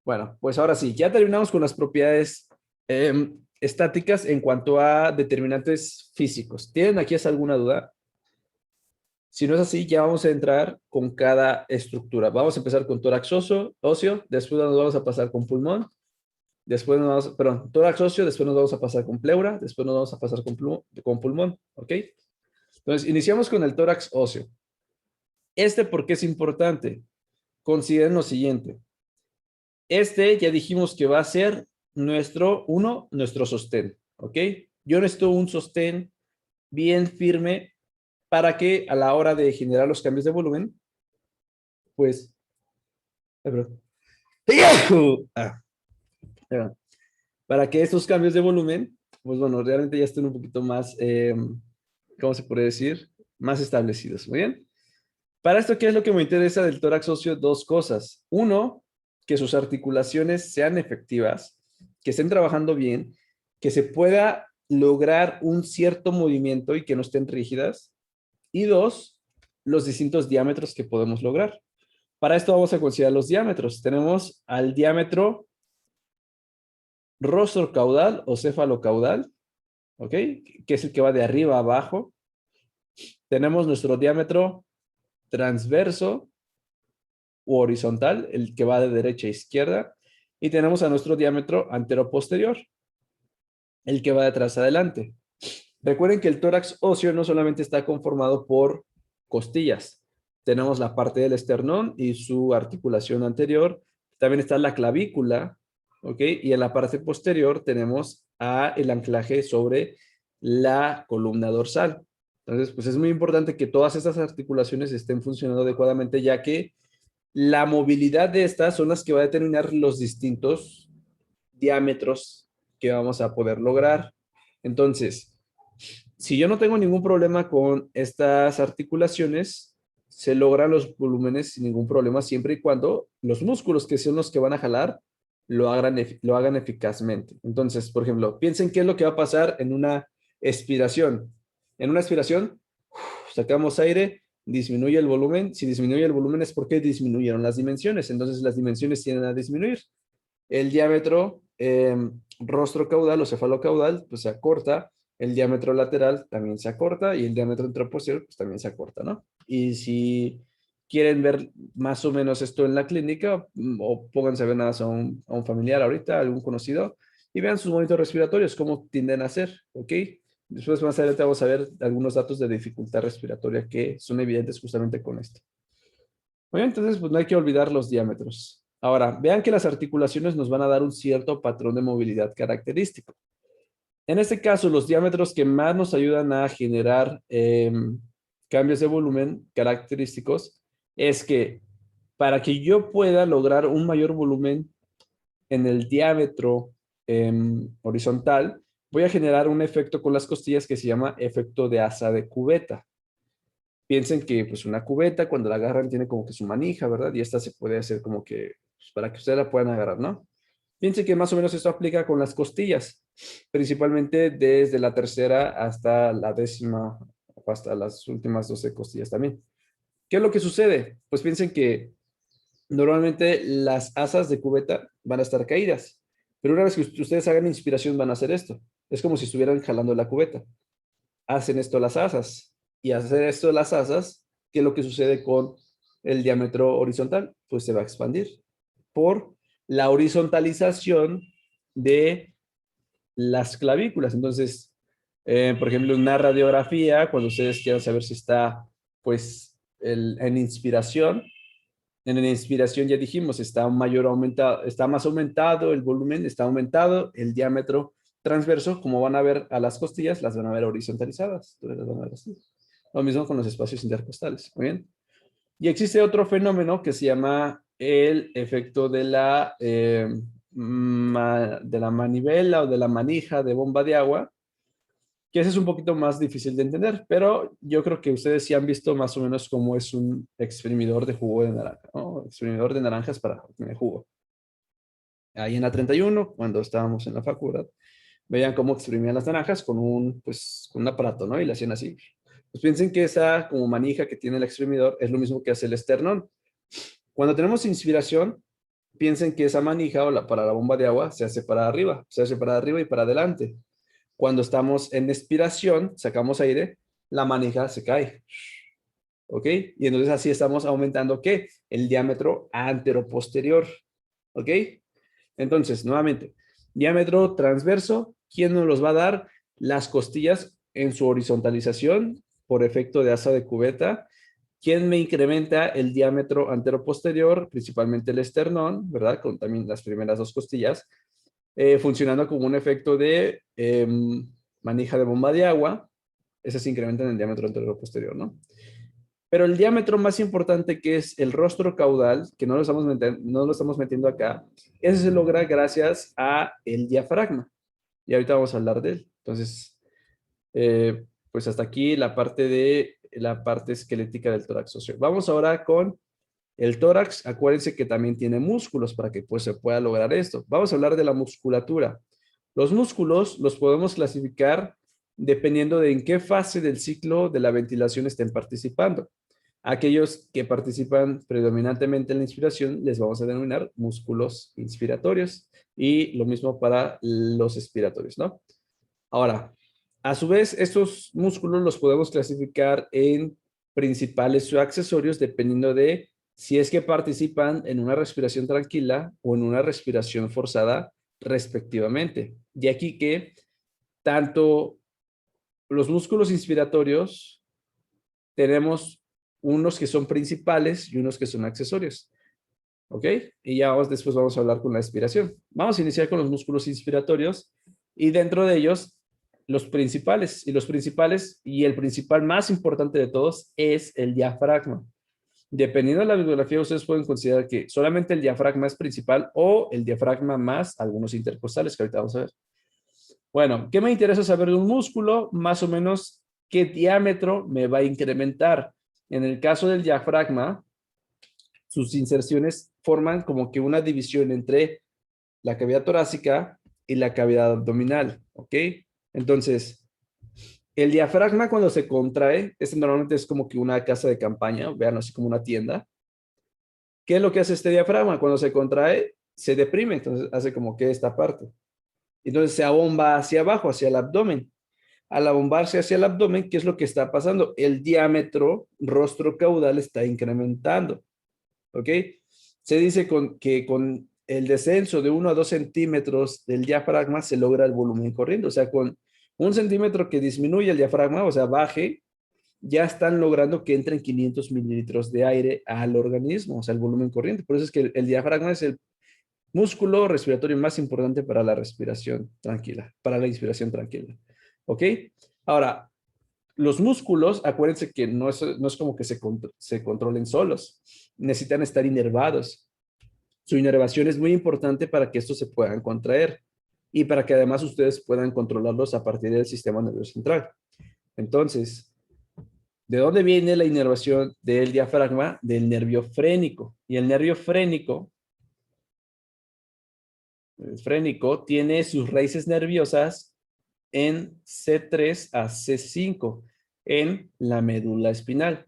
Bueno, pues ahora sí, ya terminamos con las propiedades estáticas en cuanto a determinantes físicos. ¿Tienen aquí alguna duda? Si no es así, ya vamos a entrar con cada estructura. Vamos a empezar con tórax óseo, después nos vamos a pasar con pulmón, después nos vamos, perdón, tórax óseo, después nos vamos a pasar con pleura, después nos vamos a pasar con pulmón, ¿ok? Entonces, iniciamos con el tórax óseo. ¿Por qué es importante? Consideren lo siguiente. Ya dijimos que va a ser nuestro sostén, ¿ok? Yo necesito un sostén bien firme para que a la hora de generar los cambios de volumen, pues, perdón. Ah, perdón. Para que estos cambios de volumen, pues bueno, realmente ya estén un poquito más, ¿cómo se puede decir? Más establecidos, ¿muy bien? Para esto, ¿qué es lo que me interesa del tórax óseo? Dos cosas. Uno, que sus articulaciones sean efectivas, que estén trabajando bien, que se pueda lograr un cierto movimiento y que no estén rígidas. Y dos, los distintos diámetros que podemos lograr. Para esto vamos a considerar los diámetros. Tenemos al diámetro rostrocaudal o cefalocaudal, ¿ok? Que es el que va de arriba a abajo. Tenemos nuestro diámetro transverso u horizontal, el que va de derecha a izquierda. Y tenemos a nuestro diámetro antero-posterior, el que va de atrás a adelante. Recuerden que el tórax óseo no solamente está conformado por costillas. Tenemos la parte del esternón y su articulación anterior. También está la clavícula, ¿ok? Y en la parte posterior tenemos el anclaje sobre la columna dorsal. Entonces, pues es muy importante que todas estas articulaciones estén funcionando adecuadamente, ya que la movilidad de estas son las que va a determinar los distintos diámetros que vamos a poder lograr. Entonces, si yo no tengo ningún problema con estas articulaciones, se logran los volúmenes sin ningún problema siempre y cuando los músculos que son los que van a jalar lo hagan eficazmente. Entonces, por ejemplo, piensen qué es lo que va a pasar en una expiración. En una expiración, sacamos aire, disminuye el volumen. Si disminuye el volumen es porque disminuyeron las dimensiones. Entonces, las dimensiones tienden a disminuir. El diámetro rostro caudal o cefalocaudal pues se acorta, el diámetro lateral también se acorta y el diámetro anteroposterior pues también se acorta, ¿no? Y si quieren ver más o menos esto en la clínica, o pónganse a ver nada a un familiar ahorita, algún conocido, y vean sus movimientos respiratorios, cómo tienden a ser, ¿ok? Después más adelante vamos a ver algunos datos de dificultad respiratoria que son evidentes justamente con esto. Muy bien, entonces pues no hay que olvidar los diámetros. Ahora, vean que las articulaciones nos van a dar un cierto patrón de movilidad característico. En este caso, los diámetros que más nos ayudan a generar cambios de volumen característicos es que para que yo pueda lograr un mayor volumen en el diámetro horizontal, voy a generar un efecto con las costillas que se llama efecto de asa de cubeta. Piensen que pues una cubeta cuando la agarran tiene como que su manija, ¿verdad? Y esta se puede hacer como que pues, para que ustedes la puedan agarrar, ¿no? Piensen que más o menos esto aplica con las costillas, principalmente desde la tercera hasta la décima, o hasta las últimas 12 costillas también. ¿Qué es lo que sucede? Pues piensen que normalmente las asas de cubeta van a estar caídas, pero una vez que ustedes hagan inspiración van a hacer esto. Es como si estuvieran jalando la cubeta. Hacen esto las asas. Y hacer esto las asas, ¿qué es lo que sucede con el diámetro horizontal? Pues se va a expandir por la horizontalización de las clavículas. Entonces, por ejemplo, una radiografía, cuando ustedes quieran saber si está, pues, en inspiración, en la inspiración ya dijimos, está más aumentado el volumen, está aumentado el diámetro transverso, como van a ver a las costillas, las van a ver horizontalizadas. Entonces, las van a ver así. Lo mismo con los espacios intercostales. Muy bien. Y existe otro fenómeno que se llama el efecto de la manivela o de la manija de bomba de agua, que ese es un poquito más difícil de entender, pero yo creo que ustedes sí han visto más o menos cómo es un exprimidor de jugo de naranja, ¿no? Exprimidor de naranjas para obtener jugo. Ahí en la 31, cuando estábamos en la facultad, veían cómo exprimían las naranjas con un aparato, ¿no? Y le hacían así. Pues piensen que esa como manija que tiene el exprimidor es lo mismo que hace el esternón. Cuando tenemos inspiración, piensen que esa manija para la bomba de agua se hace para arriba, se hace para arriba y para adelante. Cuando estamos en expiración, sacamos aire, la manija se cae. ¿Ok? Y entonces así estamos aumentando, ¿qué? El diámetro anteroposterior. ¿Ok? Entonces, nuevamente, diámetro transverso, ¿quién nos los va a dar? Las costillas en su horizontalización por efecto de asa de cubeta. ¿Quién me incrementa el diámetro anteroposterior? Principalmente el esternón, ¿verdad? Con también las primeras dos costillas, funcionando como un efecto de manija de bomba de agua. Ese se incrementa en el diámetro anteroposterior, ¿no? Pero el diámetro más importante, que es el rostro caudal, que no lo estamos metiendo acá, ese se logra gracias a el diafragma. Y ahorita vamos a hablar de él. Entonces, pues hasta aquí la parte esquelética del tórax óseo. Vamos ahora con el tórax. Acuérdense que también tiene músculos para que pues se pueda lograr esto. Vamos a hablar de la musculatura. Los músculos los podemos clasificar dependiendo de en qué fase del ciclo de la ventilación estén participando. Aquellos que participan predominantemente en la inspiración les vamos a denominar músculos inspiratorios y lo mismo para los expiratorios, ¿no? Ahora, a su vez, estos músculos los podemos clasificar en principales o accesorios dependiendo de si es que participan en una respiración tranquila o en una respiración forzada respectivamente. Y aquí que tanto los músculos inspiratorios tenemos unos que son principales y unos que son accesorios. ¿Ok? Y ya después vamos a hablar con la expiración. Vamos a iniciar con los músculos inspiratorios y dentro de ellos los principales. Y los principales y el principal más importante de todos es el diafragma. Dependiendo de la bibliografía, ustedes pueden considerar que solamente el diafragma es principal o el diafragma más algunos intercostales que ahorita vamos a ver. Bueno, ¿qué me interesa saber de un músculo? Más o menos, ¿qué diámetro me va a incrementar? En el caso del diafragma, sus inserciones forman como que una división entre la cavidad torácica y la cavidad abdominal, ¿ok? Entonces, el diafragma cuando se contrae, normalmente es como que una casa de campaña, vean así como una tienda. ¿Qué es lo que hace este diafragma? Cuando se contrae, se deprime, entonces hace como que esta parte. Entonces se abomba hacia abajo, hacia el abdomen. Al abombarse hacia el abdomen, ¿qué es lo que está pasando? El diámetro rostro caudal está incrementando. ¿Ok? Se dice que con el descenso de 1 a 2 centímetros del diafragma se logra el volumen corriente. O sea, con 1 centímetro que disminuye el diafragma, o sea, baje, ya están logrando que entren 500 mililitros de aire al organismo, o sea, el volumen corriente. Por eso es que el diafragma es el músculo respiratorio más importante para la respiración tranquila, para la inspiración tranquila. ¿Ok? Ahora, los músculos, acuérdense que no es como que se controlen solos, necesitan estar inervados. Su inervación es muy importante para que estos se puedan contraer y para que además ustedes puedan controlarlos a partir del sistema nervioso central. Entonces, ¿de dónde viene la inervación del diafragma? Del nervio frénico. Y el nervio frénico, el frénico tiene sus raíces nerviosas en C3 a C5 en la médula espinal.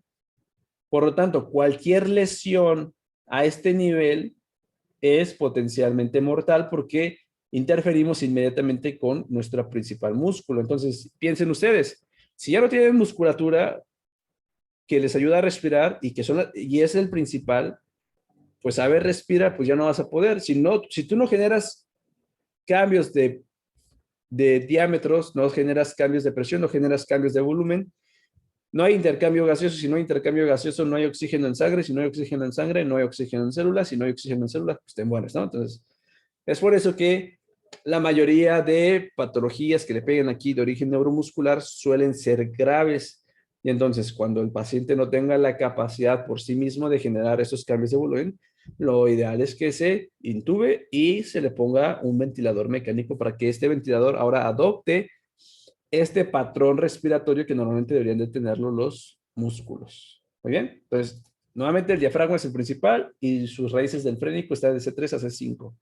Por lo tanto, cualquier lesión a este nivel es potencialmente mortal porque interferimos inmediatamente con nuestro principal músculo. Entonces, piensen ustedes, si ya no tienen musculatura que les ayuda a respirar y es el principal, pues a ver, respira, pues ya no vas a poder. Si tú no generas cambios de diámetros, no generas cambios de presión, no generas cambios de volumen, no hay intercambio gaseoso. Si no hay intercambio gaseoso, no hay oxígeno en sangre. Si no hay oxígeno en sangre, no hay oxígeno en células. Si no hay oxígeno en células, pues te mueres, ¿no? Entonces, es por eso que la mayoría de patologías que le peguen aquí de origen neuromuscular suelen ser graves. Y entonces, cuando el paciente no tenga la capacidad por sí mismo de generar esos cambios de volumen, lo ideal es que se intube y se le ponga un ventilador mecánico para que este ventilador ahora adopte este patrón respiratorio que normalmente deberían de tenerlo los músculos. Muy bien, entonces, nuevamente el diafragma es el principal y sus raíces del frénico están de C3 a C5.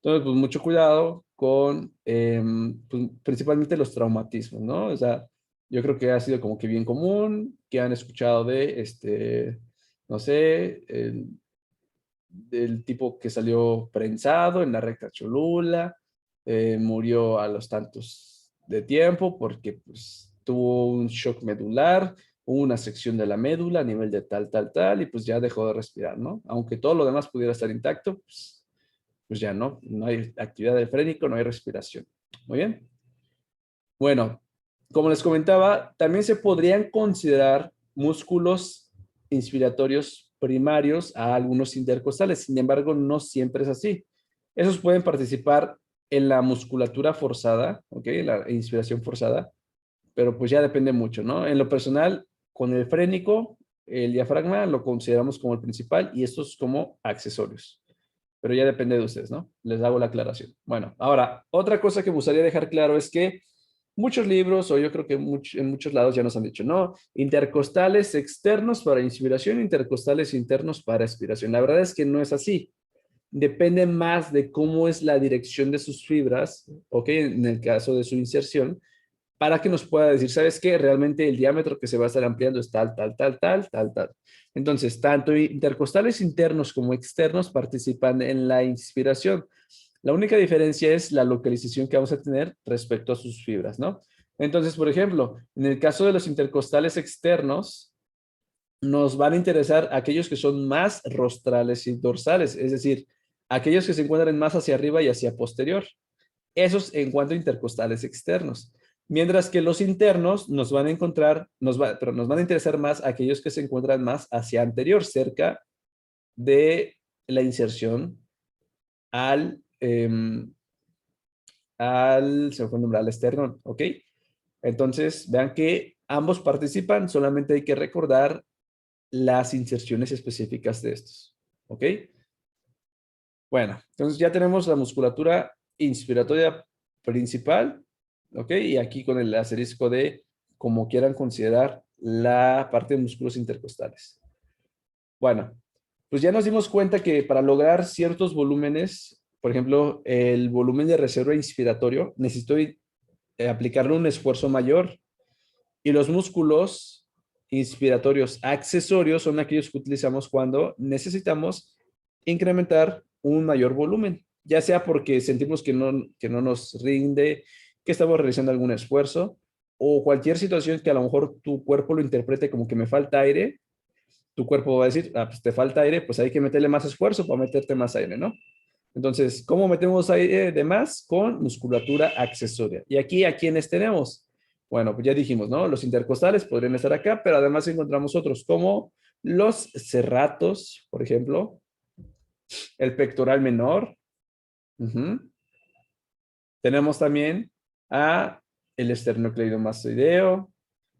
Entonces, pues mucho cuidado con pues, principalmente los traumatismos, ¿no? O sea, Yo creo que ha sido como que bien común, que han escuchado de, no sé, del tipo que salió prensado en la recta Cholula, murió a los tantos de tiempo porque pues, tuvo un shock medular, hubo una sección de la médula a nivel de tal, tal, tal, y pues ya dejó de respirar, ¿no? Aunque todo lo demás pudiera estar intacto, pues ya no hay actividad del frénico, no hay respiración. Muy bien. Bueno, como les comentaba, también se podrían considerar músculos inspiratorios primarios a algunos intercostales. Sin embargo, no siempre es así. Esos pueden participar en la musculatura forzada, ¿ok? La inspiración forzada, pero pues ya depende mucho, ¿no? En lo personal, con el frénico, el diafragma lo consideramos como el principal y estos como accesorios. Pero ya depende de ustedes, ¿no? Les hago la aclaración. Bueno, ahora, otra cosa que me gustaría dejar claro es que muchos libros, o yo creo que en muchos lados ya nos han dicho, no, intercostales externos para inspiración, intercostales internos para expiración. La verdad es que no es así. Depende más de cómo es la dirección de sus fibras, ¿ok? En el caso de su inserción, para que nos pueda decir, ¿sabes qué? Realmente el diámetro que se va a estar ampliando es tal, tal, tal, tal, tal, tal. Entonces, tanto intercostales internos como externos participan en la inspiración. La única diferencia es la localización que vamos a tener respecto a sus fibras, ¿no? Entonces, por ejemplo, en el caso de los intercostales externos, nos van a interesar aquellos que son más rostrales y dorsales, es decir, aquellos que se encuentran más hacia arriba y hacia posterior. Esos en cuanto a intercostales externos. Mientras que los internos nos van a encontrar, pero nos van a interesar más aquellos que se encuentran más hacia anterior, cerca de la inserción al, se me fue el nombre, al esternón, ¿ok? Entonces, vean que ambos participan, solamente hay que recordar las inserciones específicas de estos, ¿ok? Bueno, entonces ya tenemos la musculatura inspiratoria principal, ¿ok? Y aquí con el asterisco de como quieran considerar la parte de músculos intercostales. Bueno, pues ya nos dimos cuenta que para lograr ciertos volúmenes, por ejemplo, el volumen de reserva inspiratorio, necesito aplicarle un esfuerzo mayor. Y los músculos inspiratorios accesorios son aquellos que utilizamos cuando necesitamos incrementar un mayor volumen, ya sea porque sentimos que no nos rinde, que estamos realizando algún esfuerzo o cualquier situación que a lo mejor tu cuerpo lo interprete como que me falta aire, tu cuerpo va a decir, ah, pues te falta aire, pues hay que meterle más esfuerzo para meterte más aire, ¿no? Entonces, ¿cómo metemos aire de más? Con musculatura accesoria. Y aquí, ¿a quiénes tenemos? Bueno, pues ya dijimos, ¿no? Los intercostales podrían estar acá, pero además encontramos otros como los serratos, por ejemplo, el pectoral menor. Ujú. Tenemos también a el esternocleidomastoideo,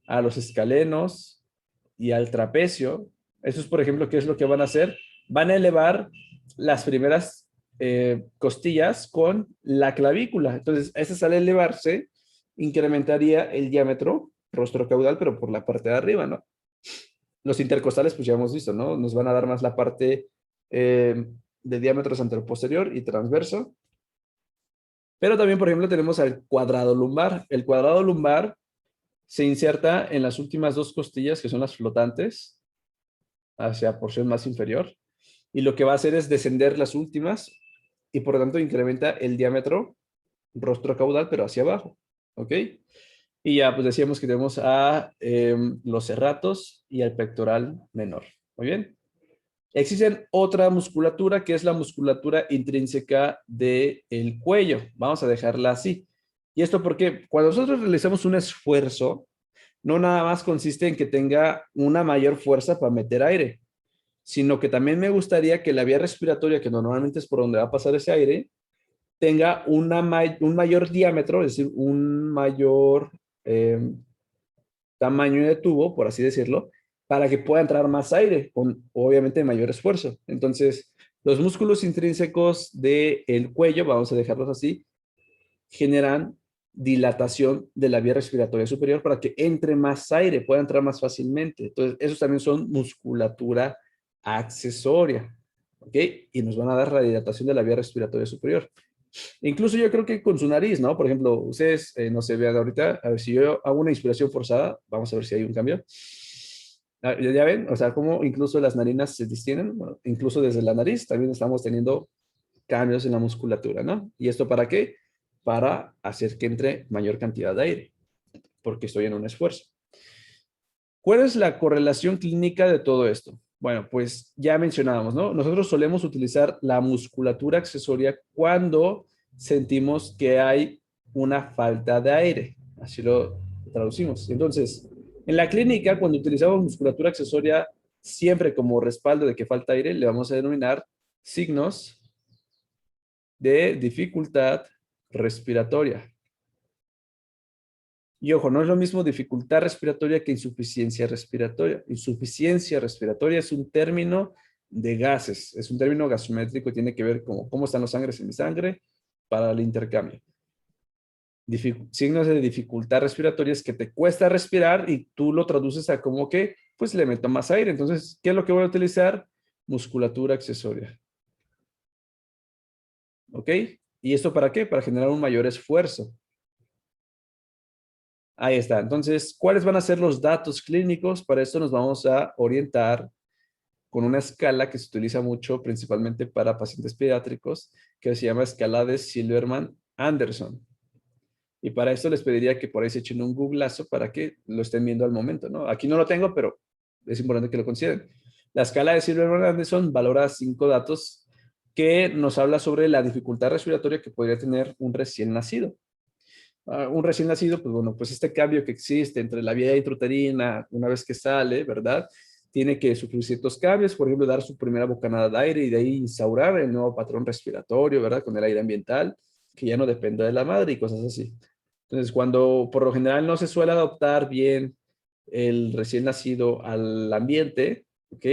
a los escalenos y al trapecio. Eso es, por ejemplo, ¿qué es lo que van a hacer? Van a elevar las primeras costillas con la clavícula. Entonces, ese al elevarse, incrementaría el diámetro rostrocaudal, pero por la parte de arriba, ¿no? Los intercostales, pues ya hemos visto, ¿no? Nos van a dar más la parte de diámetros anteroposterior y transverso. Pero también, por ejemplo, tenemos al cuadrado lumbar. El cuadrado lumbar se inserta en las últimas dos costillas, que son las flotantes, hacia porción más inferior. Y lo que va a hacer es descender las últimas y por lo tanto incrementa el diámetro rostro caudal, pero hacia abajo. ¿Ok? Y ya pues decíamos que tenemos a los serratos y al pectoral menor. Muy bien. Existe otra musculatura que es la musculatura intrínseca del cuello. Vamos a dejarla así. Y esto porque cuando nosotros realizamos un esfuerzo, no nada más consiste en que tenga una mayor fuerza para meter aire, sino que también me gustaría que la vía respiratoria, que normalmente es por donde va a pasar ese aire, tenga un mayor diámetro, es decir, un mayor eh, tamaño de tubo, por así decirlo, para que pueda entrar más aire, con obviamente mayor esfuerzo. Entonces, los músculos intrínsecos del cuello, vamos a dejarlos así, generan dilatación de la vía respiratoria superior para que entre más aire, pueda entrar más fácilmente. Entonces, esos también son musculatura accesoria, ¿ok? Y nos van a dar la dilatación de la vía respiratoria superior. Incluso yo creo que con su nariz, ¿no? Por ejemplo, ustedes, no se vean ahorita, a ver si yo hago una inspiración forzada, vamos a ver si hay un cambio. Ah, ya ven, o sea, cómo incluso las narinas se distienden, bueno, incluso desde la nariz también estamos teniendo cambios en la musculatura, ¿no? ¿Y esto para qué? Para hacer que entre mayor cantidad de aire, porque estoy en un esfuerzo. ¿Cuál es la correlación clínica de todo esto? Bueno, pues ya mencionábamos, ¿no? Nosotros solemos utilizar la musculatura accesoria cuando sentimos que hay una falta de aire. Así lo traducimos. Entonces, en la clínica, cuando utilizamos musculatura accesoria, siempre como respaldo de que falta aire, le vamos a denominar signos de dificultad respiratoria. Y ojo, no es lo mismo dificultad respiratoria que insuficiencia respiratoria. Insuficiencia respiratoria es un término de gases, es un término gasométrico y tiene que ver con cómo están los sangres en mi sangre para el intercambio. Signos de dificultad respiratoria es que te cuesta respirar y tú lo traduces a como que, pues le meto más aire. Entonces, ¿qué es lo que voy a utilizar? Musculatura accesoria. ¿Ok? ¿Y esto para qué? Para generar un mayor esfuerzo. Ahí está. Entonces, ¿cuáles van a ser los datos clínicos? Para esto nos vamos a orientar con una escala que se utiliza mucho, principalmente para pacientes pediátricos, que se llama escala de Silverman-Anderson. Y para esto les pediría que por ahí se echen un googlazo para que lo estén viendo al momento, ¿no? Aquí no lo tengo, pero es importante que lo consideren. La escala de Silverman-Anderson valora 5 datos que nos habla sobre la dificultad respiratoria que podría tener un recién nacido. Un recién nacido, pues bueno, pues este cambio que existe entre la vía intrauterina, una vez que sale, ¿verdad? Tiene que sufrir ciertos cambios, por ejemplo, dar su primera bocanada de aire y de ahí instaurar el nuevo patrón respiratorio, ¿verdad? Con el aire ambiental, que ya no depende de la madre y cosas así. Entonces, cuando por lo general no se suele adaptar bien el recién nacido al ambiente, ¿ok?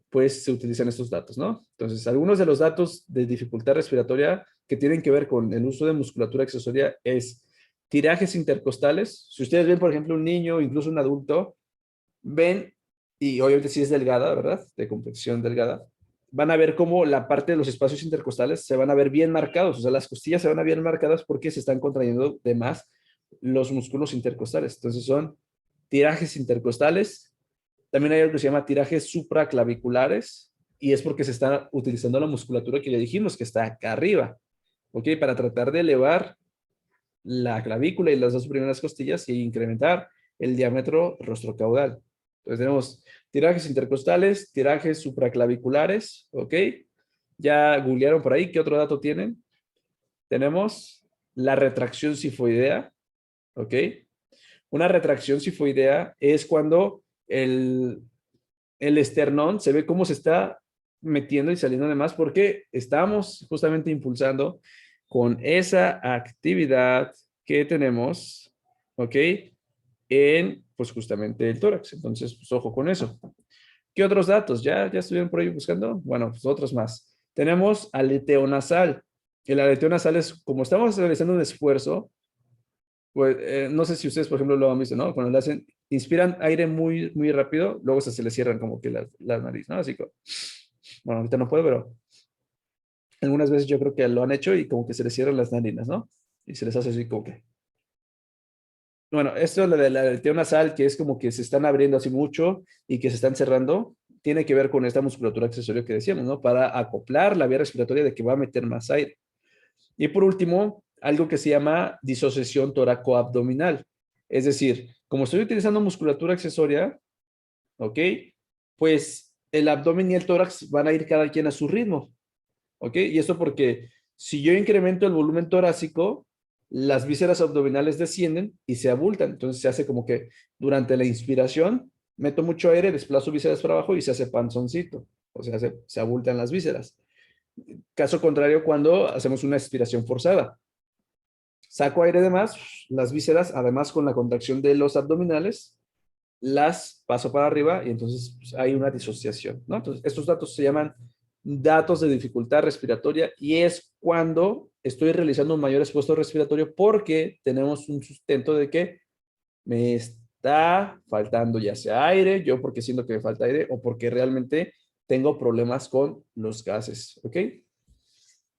Pues se utilizan estos datos, ¿no? Entonces, algunos de los datos de dificultad respiratoria que tienen que ver con el uso de musculatura accesoria es tirajes intercostales. Si ustedes ven, por ejemplo, un niño, incluso un adulto, ven, y obviamente si es delgada, ¿verdad? De complexión delgada, van a ver cómo la parte de los espacios intercostales se van a ver bien marcados, o sea, las costillas se van a ver bien marcadas porque se están contrayendo de más los músculos intercostales. Entonces son tirajes intercostales. También hay algo que se llama tirajes supraclaviculares y es porque se está utilizando la musculatura que ya dijimos que está acá arriba, ¿ok? Para tratar de elevar la clavícula y las dos primeras costillas y incrementar el diámetro rostrocaudal. Entonces tenemos tirajes intercostales, tirajes supraclaviculares, ¿ok? Ya googlearon por ahí, ¿qué otro dato tienen? Tenemos la retracción sifoidea, ¿ok? Una retracción sifoidea es cuando el esternón se ve cómo se está metiendo y saliendo de más porque estamos justamente impulsando con esa actividad que tenemos, ¿ok? En, pues justamente el tórax. Entonces, pues ojo con eso. ¿Qué otros datos? ¿Ya estuvieron por ahí buscando? Bueno, pues otros más. Tenemos aleteo nasal. El aleteo nasal es, como estamos realizando un esfuerzo, pues no sé si ustedes, por ejemplo, lo han visto, ¿no? Cuando le hacen, inspiran aire muy, muy rápido, luego se les cierran como que la nariz, ¿no? Así como, bueno, ahorita no puedo, pero algunas veces yo creo que lo han hecho y como que se les cierran las narinas, ¿no? Y se les hace así como que. Bueno, esto de la aleteo nasal, que es como que se están abriendo así mucho y que se están cerrando, tiene que ver con esta musculatura accesoria que decíamos, ¿no? Para acoplar la vía respiratoria de que va a meter más aire. Y por último, algo que se llama disociación toracoabdominal. Es decir, como estoy utilizando musculatura accesoria, ¿ok? Pues el abdomen y el tórax van a ir cada quien a su ritmo, ¿ok? Y esto porque si yo incremento el volumen torácico, las vísceras abdominales descienden y se abultan. Entonces se hace como que durante la inspiración meto mucho aire, desplazo vísceras para abajo y se hace panzoncito. O sea, se abultan las vísceras. Caso contrario, cuando hacemos una expiración forzada. Saco aire de más, las vísceras, además con la contracción de los abdominales, las paso para arriba y entonces pues, hay una disociación, ¿no? Entonces, estos datos se llaman datos de dificultad respiratoria y es cuando estoy realizando un mayor esfuerzo respiratorio porque tenemos un sustento de que me está faltando ya sea aire, yo porque siento que me falta aire o porque realmente tengo problemas con los gases, ¿ok?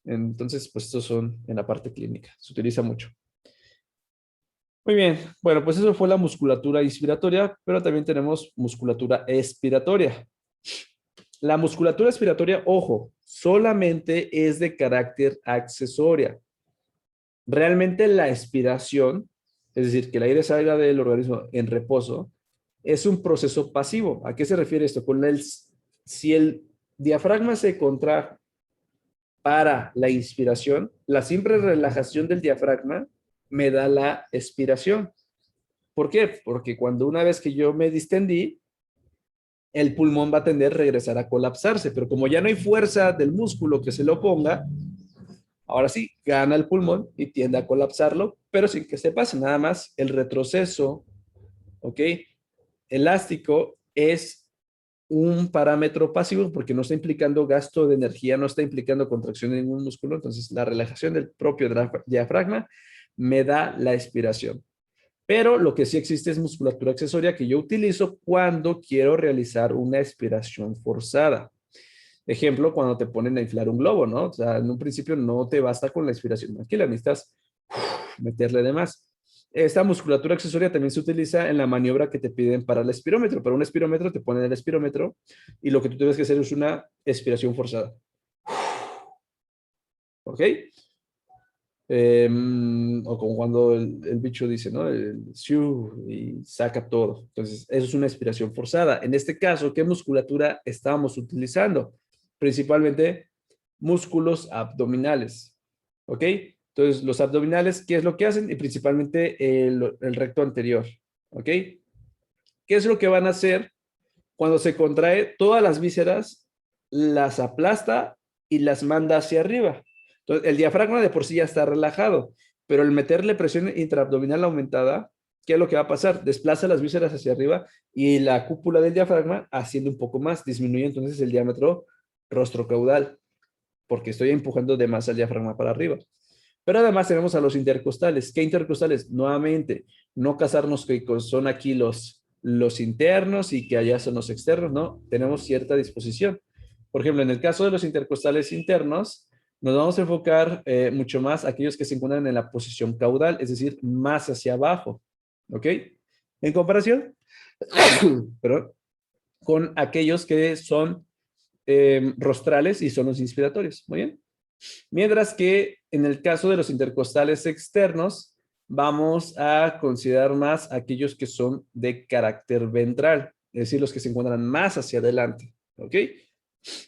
Entonces, pues estos son en la parte clínica. Se utiliza mucho. Muy bien. Bueno, pues eso fue la musculatura inspiratoria, pero también tenemos musculatura expiratoria. La musculatura expiratoria, ojo, solamente es de carácter accesoria. Realmente la expiración, es decir, que el aire salga del organismo en reposo, es un proceso pasivo. ¿A qué se refiere esto? Si el diafragma se contrae para la inspiración, la simple relajación del diafragma me da la expiración. ¿Por qué? Porque cuando una vez que yo me distendí, el pulmón va a tender a regresar a colapsarse, pero como ya no hay fuerza del músculo que se lo ponga, ahora sí, gana el pulmón y tiende a colapsarlo, pero sin que se pase nada más. El retroceso, ¿ok? Elástico es un parámetro pasivo porque no está implicando gasto de energía, no está implicando contracción de ningún músculo, entonces la relajación del propio diafragma me da la expiración. Pero lo que sí existe es musculatura accesoria que yo utilizo cuando quiero realizar una expiración forzada. Ejemplo, cuando te ponen a inflar un globo, ¿no? O sea, en un principio no te basta con la expiración tranquila, necesitas meterle de más. Esta musculatura accesoria también se utiliza en la maniobra que te piden para el espirómetro. Para un espirómetro te ponen el espirómetro y lo que tú tienes que hacer es una expiración forzada. ¿Ok? O como cuando el bicho dice, ¿no? El siu y saca todo. Entonces, eso es una expiración forzada. En este caso, ¿qué musculatura estábamos utilizando? Principalmente músculos abdominales. ¿Ok? Entonces, los abdominales, ¿qué es lo que hacen? Y principalmente el recto anterior. ¿Ok? ¿Qué es lo que van a hacer cuando se contrae todas las vísceras? Las aplasta y las manda hacia arriba. Entonces, el diafragma de por sí ya está relajado, pero el meterle presión intraabdominal aumentada, ¿qué es lo que va a pasar? Desplaza las vísceras hacia arriba y la cúpula del diafragma asciende un poco más, disminuye entonces el diámetro rostrocaudal, porque estoy empujando de más al diafragma para arriba. Pero además tenemos a los intercostales. ¿Qué intercostales? Nuevamente, no casarnos que son aquí los internos y que allá son los externos, ¿no? Tenemos cierta disposición. Por ejemplo, en el caso de los intercostales internos, nos vamos a enfocar mucho más a aquellos que se encuentran en la posición caudal, es decir, más hacia abajo, ¿ok? En comparación, perdón, con aquellos que son rostrales y son los inspiratorios, ¿muy bien? Mientras que en el caso de los intercostales externos, vamos a considerar más aquellos que son de carácter ventral, es decir, los que se encuentran más hacia adelante, ¿ok?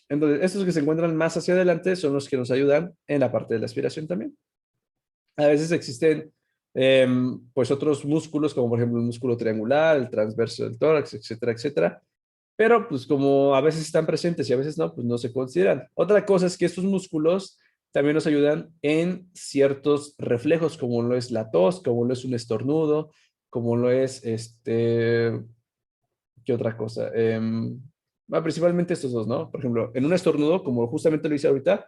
Entonces, estos que se encuentran más hacia adelante son los que nos ayudan en la parte de la aspiración también. A veces existen, pues, otros músculos, como por ejemplo el músculo triangular, el transverso del tórax, etcétera, etcétera. Pero, pues, como a veces están presentes y a veces no, pues no se consideran. Otra cosa es que estos músculos también nos ayudan en ciertos reflejos, como lo es la tos, como lo es un estornudo, como lo es ¿qué otra cosa? Bueno, principalmente estos dos, ¿no? Por ejemplo, en un estornudo, como justamente lo hice ahorita,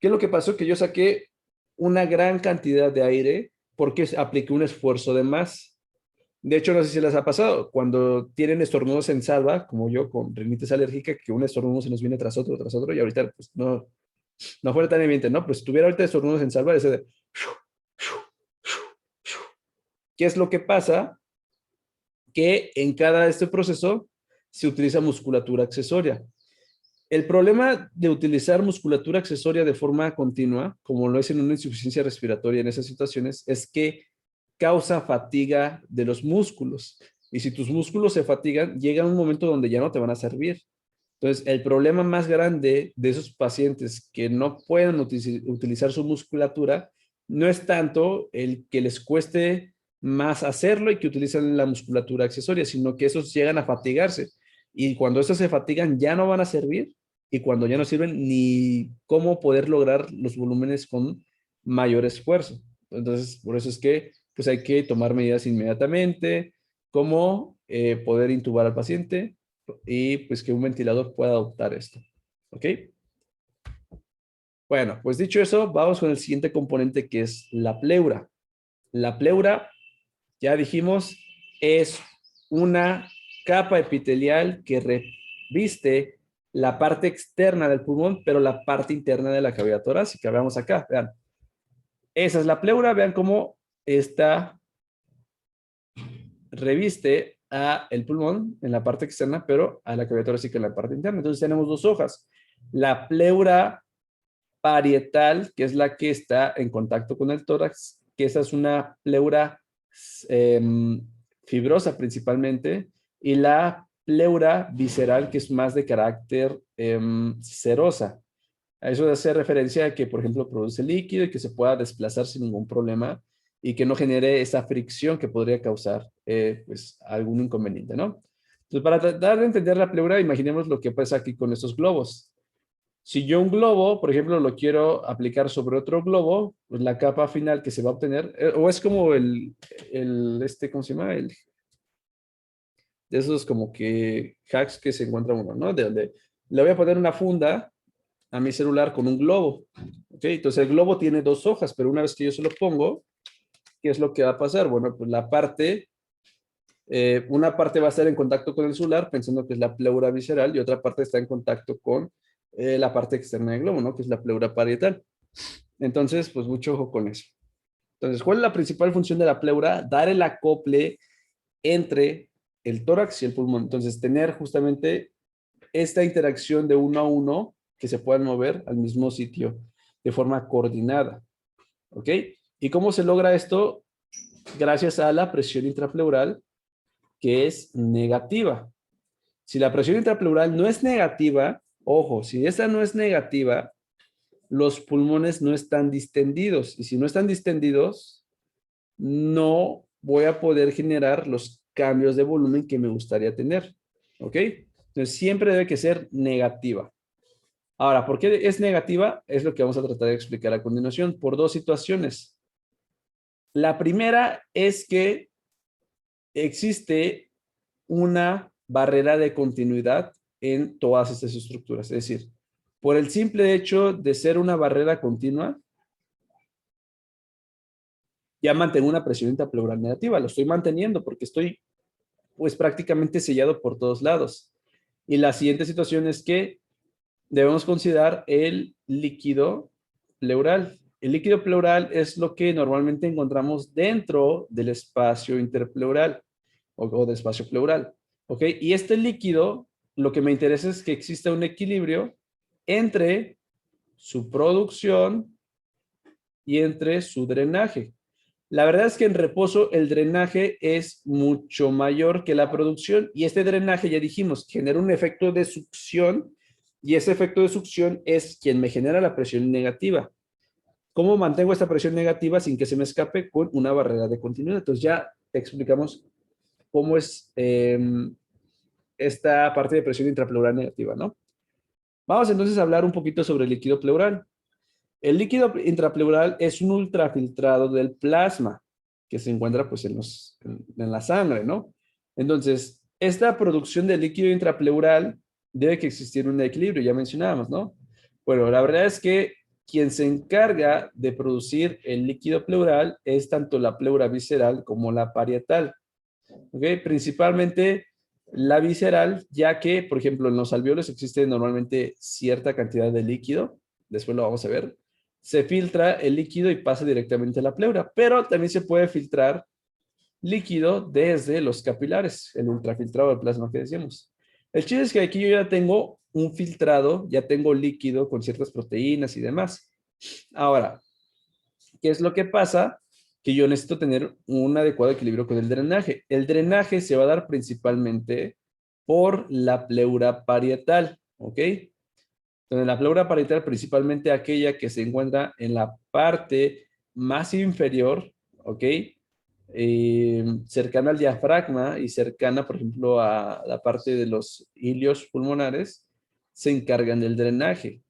¿qué es lo que pasó? Que yo saqué una gran cantidad de aire porque apliqué un esfuerzo de más. De hecho, no sé si les ha pasado, cuando tienen estornudos en salva, como yo con rinitis alérgica, que un estornudo se nos viene tras otro, y ahorita pues no fuera tan evidente, ¿no? Pues si tuviera ahorita estornudos en salva, ese de... ¿Qué es lo que pasa? Que en cada este proceso se utiliza musculatura accesoria. El problema de utilizar musculatura accesoria de forma continua, como lo es en una insuficiencia respiratoria en esas situaciones, es que causa fatiga de los músculos. Y si tus músculos se fatigan, llega un momento donde ya no te van a servir. Entonces, el problema más grande de esos pacientes que no pueden utilizar su musculatura no es tanto el que les cueste más hacerlo y que utilicen la musculatura accesoria, sino que esos llegan a fatigarse. Y cuando estos se fatigan, ya no van a servir y cuando ya no sirven ni cómo poder lograr los volúmenes con mayor esfuerzo. Entonces, por eso es que pues hay que tomar medidas inmediatamente, como poder intubar al paciente y pues que un ventilador pueda adoptar esto. ¿Ok? Bueno, pues dicho eso, vamos con el siguiente componente que es la pleura. La pleura, ya dijimos, es una capa epitelial que reviste la parte externa del pulmón, pero la parte interna de la cavidad torácica. Veamos acá, vean. Esa es la pleura, vean cómo esta reviste a el pulmón en la parte externa, pero a la cavidad torácica en la parte interna. Entonces tenemos dos hojas. La pleura parietal, que es la que está en contacto con el tórax, que esa es una pleura eh, fibrosa principalmente, y la pleura visceral, que es más de carácter serosa. A eso hace referencia a que, por ejemplo, produce líquido y que se pueda desplazar sin ningún problema y que no genere esa fricción que podría causar pues, algún inconveniente, ¿no? Entonces, para tratar de entender la pleura, imaginemos lo que pasa aquí con estos globos. Si yo un globo, por ejemplo, lo quiero aplicar sobre otro globo, pues la capa final que se va a obtener, o es como ¿cómo se llama? De esos como que hacks que se encuentra uno, ¿no? De donde le voy a poner una funda a mi celular con un globo. ¿Ok? Entonces el globo tiene dos hojas, pero una vez que yo se lo pongo, ¿qué es lo que va a pasar? Bueno, pues una parte va a estar en contacto con el celular, pensando que es la pleura visceral, y otra parte está en contacto con la parte externa del globo, ¿no? Que es la pleura parietal. Entonces, pues mucho ojo con eso. Entonces, ¿cuál es la principal función de la pleura? Dar el acople entre el tórax y el pulmón. Entonces, tener justamente esta interacción de uno a uno que se puedan mover al mismo sitio de forma coordinada. ¿Ok? ¿Y cómo se logra esto? Gracias a la presión intrapleural, que es negativa. Si la presión intrapleural no es negativa, ojo, si esta no es negativa, los pulmones no están distendidos. Y si no están distendidos, no voy a poder generar los cambios de volumen que me gustaría tener. ¿Ok? Entonces siempre debe que ser negativa. Ahora, ¿por qué es negativa? Es lo que vamos a tratar de explicar a continuación por dos situaciones. La primera es que existe una barrera de continuidad en todas estas estructuras. Es decir, por el simple hecho de ser una barrera continua, ya mantengo una presión intrapleural negativa. Lo estoy manteniendo porque estoy pues prácticamente sellado por todos lados. Y la siguiente situación es que debemos considerar el líquido pleural. El líquido pleural es lo que normalmente encontramos dentro del espacio interpleural o del espacio pleural. ¿Ok? Y este líquido, lo que me interesa es que exista un equilibrio entre su producción y entre su drenaje. La verdad es que en reposo el drenaje es mucho mayor que la producción y este drenaje, ya dijimos, genera un efecto de succión y ese efecto de succión es quien me genera la presión negativa. ¿Cómo mantengo esta presión negativa sin que se me escape? Con una barrera de continuidad. Entonces ya te explicamos cómo es esta parte de presión intrapleural negativa, ¿no? Vamos entonces a hablar un poquito sobre el líquido pleural. El líquido intrapleural es un ultrafiltrado del plasma que se encuentra pues en la sangre, ¿no? Entonces, esta producción de líquido intrapleural debe que existir un equilibrio, ya mencionábamos, ¿no? Bueno, la verdad es que quien se encarga de producir el líquido pleural es tanto la pleura visceral como la parietal, ¿ok? Principalmente la visceral, ya que, por ejemplo, en los alvéolos existe normalmente cierta cantidad de líquido, después lo vamos a ver, se filtra el líquido y pasa directamente a la pleura, pero también se puede filtrar líquido desde los capilares, el ultrafiltrado del plasma que decíamos. El chiste es que aquí yo ya tengo un filtrado, ya tengo líquido con ciertas proteínas y demás. Ahora, ¿qué es lo que pasa? Que yo necesito tener un adecuado equilibrio con el drenaje. El drenaje se va a dar principalmente por la pleura parietal, ¿ok? Entonces, la pleura parietal, principalmente aquella que se encuentra en la parte más inferior, ¿ok? Cercana al diafragma y cercana, por ejemplo, a la parte de los hilios pulmonares, se encargan del drenaje.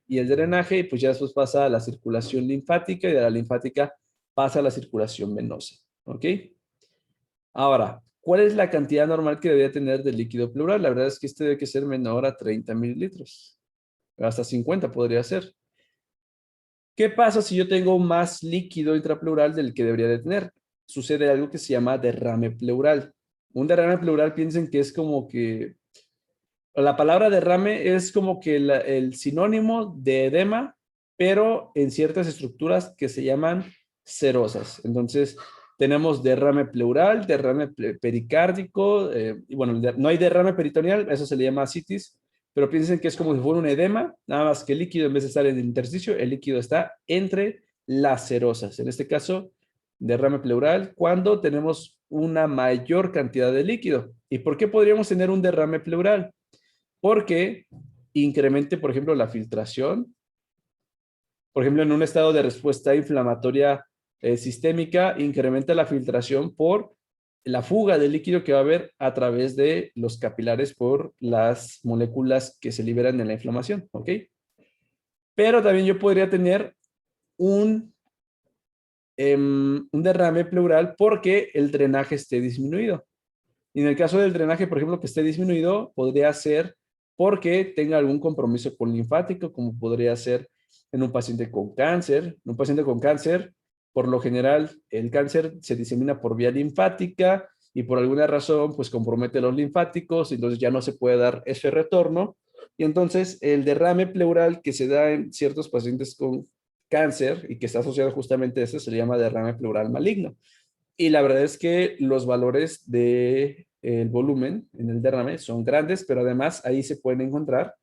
Y el drenaje, pues ya después pasa a la circulación linfática y de la linfática pasa a la circulación venosa, ¿ok? Ahora, ¿cuál es la cantidad normal que debería tener de líquido pleural? La verdad es que este debe que ser menor a 30 mililitros. Hasta 50 podría ser. ¿Qué pasa si yo tengo más líquido intrapleural del que debería de tener? Sucede algo que se llama derrame pleural. Un derrame pleural, piensen que es como que La palabra derrame es como que el sinónimo de edema, pero en ciertas estructuras que se llaman serosas. Entonces, tenemos derrame pleural, derrame pericárdico, y bueno, no hay derrame peritoneal, eso se le llama ascitis, pero piensen que es como si fuera un edema, nada más que el líquido en vez de estar en el intersticio, el líquido está entre las serosas. En este caso, derrame pleural, cuando tenemos una mayor cantidad de líquido. ¿Y por qué podríamos tener un derrame pleural? Porque incremente, por ejemplo, la filtración. Por ejemplo, en un estado de respuesta inflamatoria sistémica, incrementa la filtración por la fuga de líquido que va a haber a través de los capilares por las moléculas que se liberan en la inflamación, ¿ok? Pero también yo podría tener un, un derrame pleural porque el drenaje esté disminuido. Y en el caso del drenaje, por ejemplo, que esté disminuido, podría ser porque tenga algún compromiso con linfático, como podría ser en un paciente con cáncer. En un paciente con cáncer, por lo general, el cáncer se disemina por vía linfática y por alguna razón, pues compromete los linfáticos, y entonces ya no se puede dar ese retorno. Y entonces el derrame pleural que se da en ciertos pacientes con cáncer y que está asociado justamente a eso se le llama derrame pleural maligno. Y la verdad es que los valores de el volumen en el derrame son grandes, pero además ahí se pueden encontrar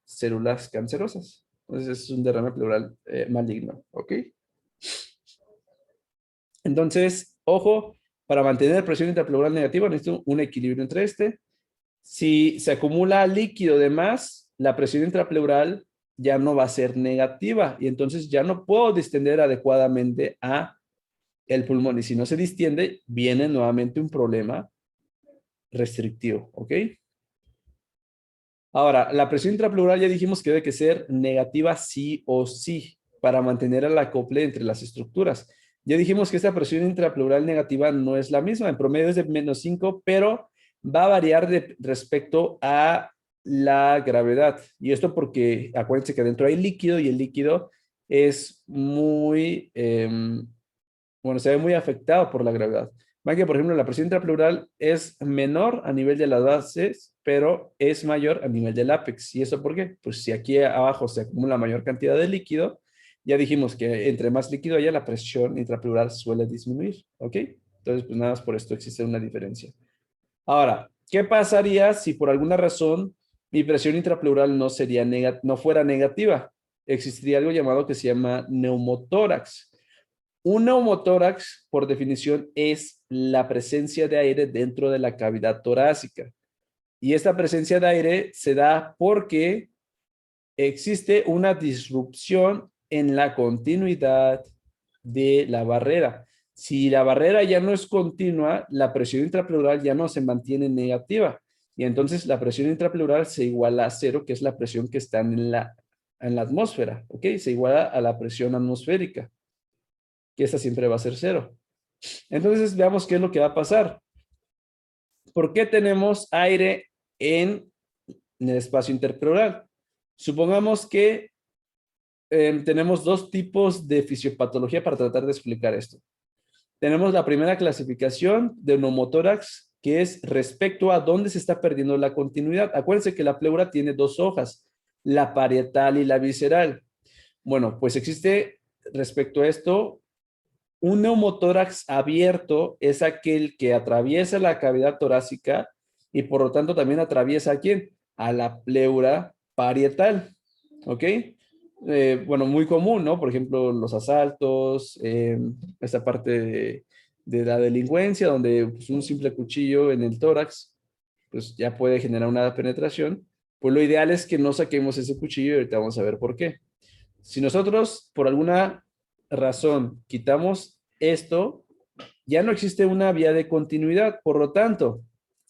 células cancerosas. Entonces es un derrame pleural maligno, ¿ok? Entonces, ojo, para mantener presión intrapleural negativa necesito un equilibrio entre este. Si se acumula líquido de más, la presión intrapleural ya no va a ser negativa y entonces ya no puedo distender adecuadamente a el pulmón. Y si no se distiende, viene nuevamente un problema restrictivo, ¿ok? Ahora, la presión intrapleural ya dijimos que debe que ser negativa sí o sí para mantener el acople entre las estructuras. Ya dijimos que esta presión intrapleural negativa no es la misma, en promedio es de -5, pero va a variar respecto a la gravedad. Y esto porque acuérdense que dentro hay líquido y el líquido es muy, bueno, se ve muy afectado por la gravedad. Vean que, por ejemplo, la presión intrapleural es menor a nivel de las bases, pero es mayor a nivel del ápex. ¿Y eso por qué? Pues si aquí abajo se acumula mayor cantidad de líquido, ya dijimos que entre más líquido haya, la presión intrapleural suele disminuir, ¿ok? Entonces, pues nada más por esto existe una diferencia. Ahora, ¿qué pasaría si por alguna razón mi presión intrapleural no fuera negativa? Existiría algo llamado que se llama neumotórax. Un neumotórax, por definición, es la presencia de aire dentro de la cavidad torácica. Y esta presencia de aire se da porque existe una disrupción en la continuidad de la barrera. Si la barrera ya no es continua, la presión intrapleural ya no se mantiene negativa. Y entonces la presión intrapleural se iguala a cero, que es la presión que está en la atmósfera. ¿Ok? Se iguala a la presión atmosférica, que esa siempre va a ser cero. Entonces veamos qué es lo que va a pasar. ¿Por qué tenemos aire en el espacio interpleural? Supongamos que tenemos dos tipos de fisiopatología para tratar de explicar esto. Tenemos la primera clasificación de neumotórax, que es respecto a dónde se está perdiendo la continuidad. Acuérdense que la pleura tiene dos hojas, la parietal y la visceral. Bueno, pues existe respecto a esto. Un neumotórax abierto es aquel que atraviesa la cavidad torácica y por lo tanto también atraviesa ¿a quién? A la pleura parietal. ¿Ok? Bueno, muy común, ¿no? Por ejemplo, los asaltos, esta parte de la delincuencia, donde pues, un simple cuchillo en el tórax, pues ya puede generar una penetración. Pues lo ideal es que no saquemos ese cuchillo y ahorita vamos a ver por qué. Si nosotros, por alguna razón, quitamos esto, ya no existe una vía de continuidad. Por lo tanto,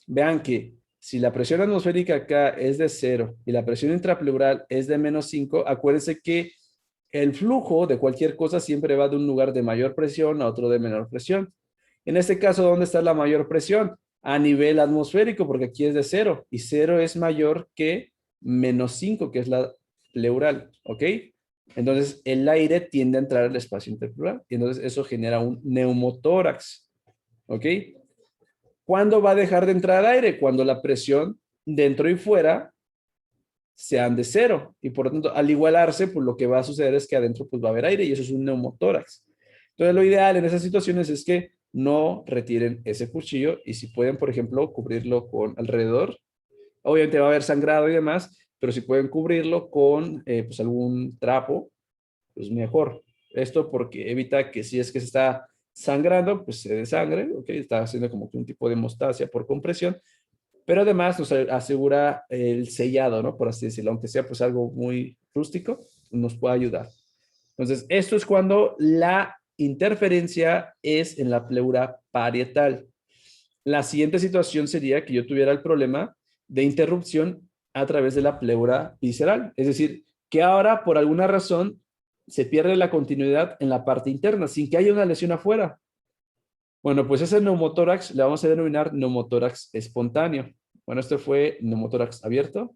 vean que si la presión atmosférica acá es de 0 y la presión intrapleural es de -5, acuérdense que el flujo de cualquier cosa siempre va de un lugar de mayor presión a otro de menor presión. En este caso, ¿dónde está la mayor presión? A nivel atmosférico, porque aquí es de 0 y 0 es mayor que -5, que es la pleural, ¿ok? Entonces, el aire tiende a entrar al espacio interpleural y entonces eso genera un neumotórax, ¿ok? ¿Cuándo va a dejar de entrar aire? Cuando la presión dentro y fuera sean de cero. Y por lo tanto, al igualarse, pues lo que va a suceder es que adentro pues va a haber aire y eso es un neumotórax. Entonces, lo ideal en esas situaciones es que no retiren ese cuchillo y si pueden, por ejemplo, cubrirlo con alrededor. Obviamente va a haber sangrado y demás, pero si pueden cubrirlo con pues algún trapo, pues mejor. Esto porque evita que si es que se está sangrando, pues se desangre, ¿ok? Está haciendo como que un tipo de hemostasia por compresión, pero además nos asegura el sellado, ¿no? Por así decirlo, aunque sea pues algo muy rústico, nos puede ayudar. Entonces, esto es cuando la interferencia es en la pleura parietal. La siguiente situación sería que yo tuviera el problema de interrupción a través de la pleura visceral. Es decir, que ahora por alguna razón se pierde la continuidad en la parte interna sin que haya una lesión afuera. Bueno, pues ese neumotórax le vamos a denominar neumotórax espontáneo. Bueno, este fue neumotórax abierto.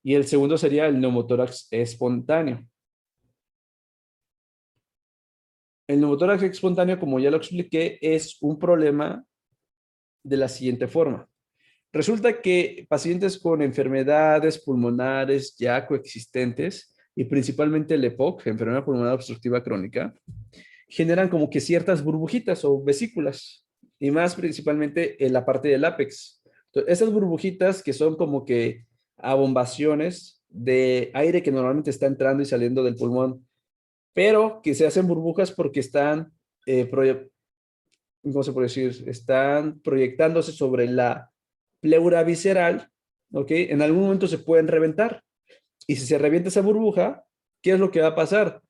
Y el segundo sería el neumotórax espontáneo. El neumotórax espontáneo, como ya lo expliqué, es un problema de la siguiente forma. Resulta que pacientes con enfermedades pulmonares ya coexistentes y principalmente el EPOC, enfermedad pulmonar obstructiva crónica, generan como que ciertas burbujitas o vesículas y más principalmente en la parte del ápex. Entonces, esas burbujitas que son como que abombaciones de aire que normalmente está entrando y saliendo del pulmón, pero que se hacen burbujas porque están, ¿cómo se puede decir? Están proyectándose sobre la pleura visceral, ¿ok? En algún momento se pueden reventar. Y si se revienta esa burbuja, ¿qué es lo que va a pasar?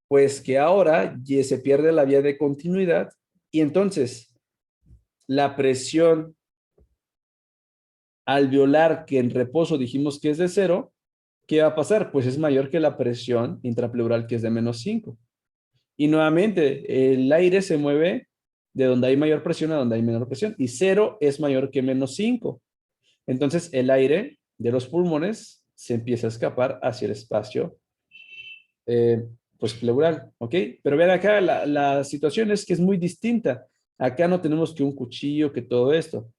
Pues que ahora ya se pierde la vía de continuidad y entonces la presión alveolar que en reposo dijimos que es de cero, ¿qué va a pasar? Pues es mayor que la presión intrapleural que es de -5. Y nuevamente, el aire se mueve de donde hay mayor presión a donde hay menor presión. Y cero es mayor que -5. Entonces, el aire de los pulmones se empieza a escapar hacia el espacio, eh, pues pleural, ¿ok? Pero vean acá, la situación es que es muy distinta. Acá no tenemos que un cuchillo, que todo esto.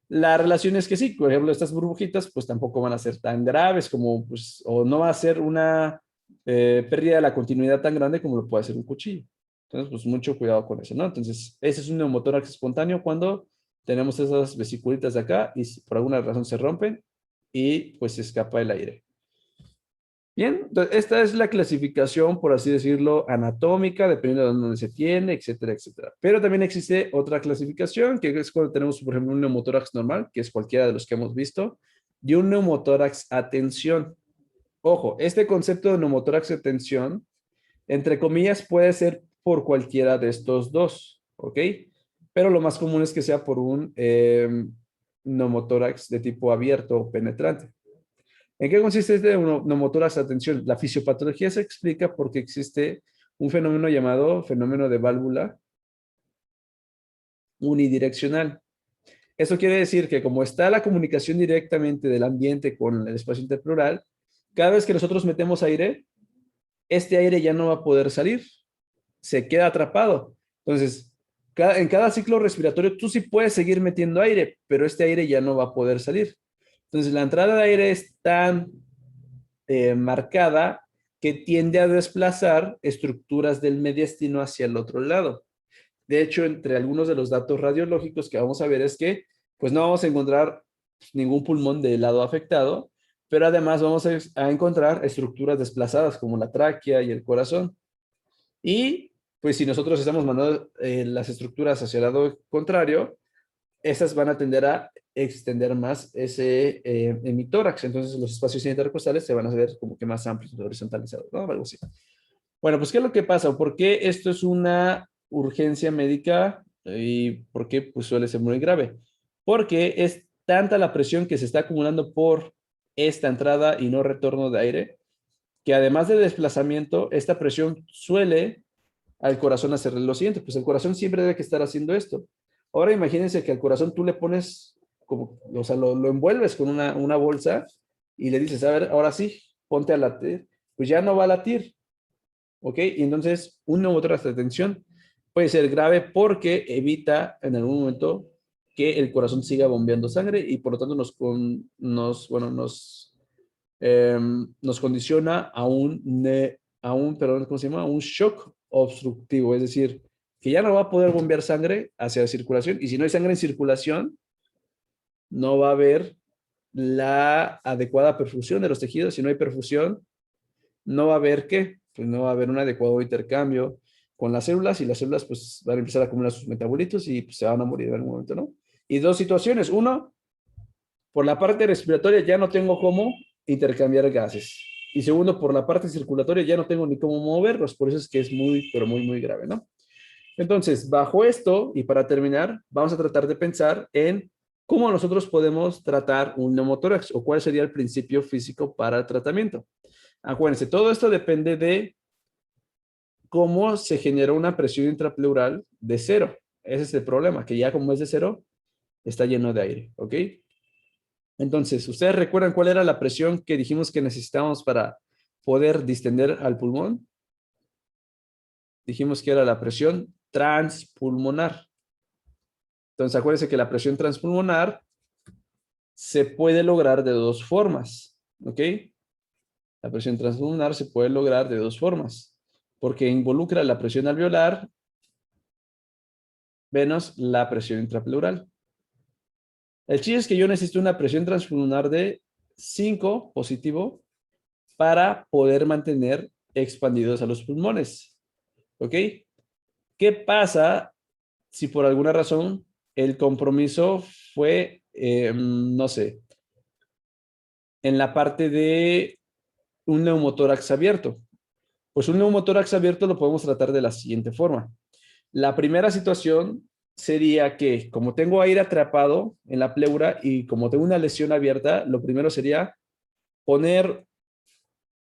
La relación es que sí, por ejemplo, estas burbujitas pues tampoco van a ser tan graves como, pues, o no va a ser una pérdida de la continuidad tan grande como lo puede hacer un cuchillo. Entonces, pues mucho cuidado con eso, ¿no? Entonces, ese es un neumotórax espontáneo cuando tenemos esas vesiculitas de acá y si por alguna razón se rompen y pues se escapa el aire. Bien, entonces esta es la clasificación, por así decirlo, anatómica, dependiendo de dónde se tiene, etcétera, etcétera. Pero también existe otra clasificación, que es cuando tenemos, por ejemplo, un neumotórax normal, que es cualquiera de los que hemos visto, y un neumotórax a tensión. Ojo, este concepto de neumotórax a tensión, entre comillas, puede ser por cualquiera de estos dos, ¿ok? Pero lo más común es que sea por un neumotórax de tipo abierto o penetrante. ¿En qué consiste este neumotórax a tensión? La fisiopatología se explica porque existe un fenómeno llamado fenómeno de válvula unidireccional. Eso quiere decir que como está la comunicación directamente del ambiente con el espacio interpleural, cada vez que nosotros metemos aire, este aire ya no va a poder salir, se queda atrapado. Entonces, en cada ciclo respiratorio tú sí puedes seguir metiendo aire, pero este aire ya no va a poder salir. Entonces, la entrada de aire es tan marcada que tiende a desplazar estructuras del mediastino hacia el otro lado. De hecho, entre algunos de los datos radiológicos que vamos a ver es que pues no vamos a encontrar ningún pulmón del lado afectado, pero además vamos a encontrar estructuras desplazadas como la tráquea y el corazón. Y pues si nosotros estamos mandando las estructuras hacia el lado contrario, esas van a tender a extender más ese hemitórax. Entonces los espacios intercostales se van a ver como que más amplios, horizontalizados, ¿no? Algo así. Bueno, pues ¿qué es lo que pasa? ¿Por qué esto es una urgencia médica y por qué pues, suele ser muy grave? Porque es tanta la presión que se está acumulando por esta entrada y no retorno de aire, que además de desplazamiento, esta presión suele al corazón hacerle lo siguiente, pues el corazón siempre debe que estar haciendo esto. Ahora imagínense que al corazón tú le pones, como, o sea, lo envuelves con una bolsa y le dices, a ver, ahora sí, ponte a latir. Pues ya no va a latir, ¿ok? Y entonces un neumotórax de tensión puede ser grave porque evita en algún momento que el corazón siga bombeando sangre y por lo tanto nos condiciona perdón, ¿cómo se llama? A un shock obstructivo, es decir, que ya no va a poder bombear sangre hacia la circulación y si no hay sangre en circulación, no va a haber la adecuada perfusión de los tejidos. Si no hay perfusión, no va a haber ¿qué? Pues no va a haber un adecuado intercambio con las células y las células pues van a empezar a acumular sus metabolitos y pues, se van a morir en algún momento, ¿no? Y dos situaciones. Uno, por la parte respiratoria ya no tengo cómo intercambiar gases. Y segundo, por la parte circulatoria ya no tengo ni cómo moverlos. Por eso es que es muy, pero muy, muy grave, ¿no? Entonces, bajo esto, y para terminar, vamos a tratar de pensar en cómo nosotros podemos tratar un neumotórax o cuál sería el principio físico para el tratamiento. Acuérdense, todo esto depende de cómo se generó una presión intrapleural de cero. Ese es el problema, que ya como es de cero, está lleno de aire, ¿ok? Entonces, ¿ustedes recuerdan cuál era la presión que dijimos que necesitábamos para poder distender al pulmón? Dijimos que era la presión transpulmonar. Entonces, acuérdense que la presión transpulmonar se puede lograr de dos formas, ¿ok? La presión transpulmonar se puede lograr de dos formas, porque involucra la presión alveolar menos la presión intrapleural. El chiste es que yo necesito una presión transpulmonar de 5 positivo para poder mantener expandidos a los pulmones, ¿ok? ¿Qué pasa si por alguna razón el compromiso fue, no sé, en la parte de un neumotórax abierto? Pues un neumotórax abierto lo podemos tratar de la siguiente forma. La primera situación sería que como tengo aire atrapado en la pleura y como tengo una lesión abierta, lo primero sería poner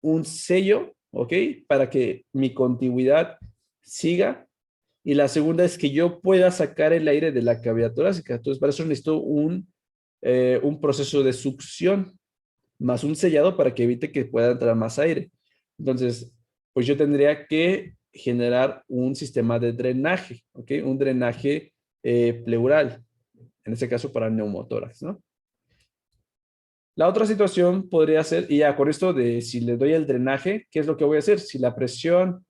un sello, ¿ok? Para que mi contigüidad siga. Y la segunda es que yo pueda sacar el aire de la cavidad torácica. Entonces, para eso necesito un proceso de succión más un sellado para que evite que pueda entrar más aire. Entonces, pues yo tendría que generar un sistema de drenaje, ¿ok? Un drenaje pleural, en este caso para el neumotórax, ¿no? La otra situación podría ser, y ya con esto de si le doy el drenaje, ¿qué es lo que voy a hacer? Si la presión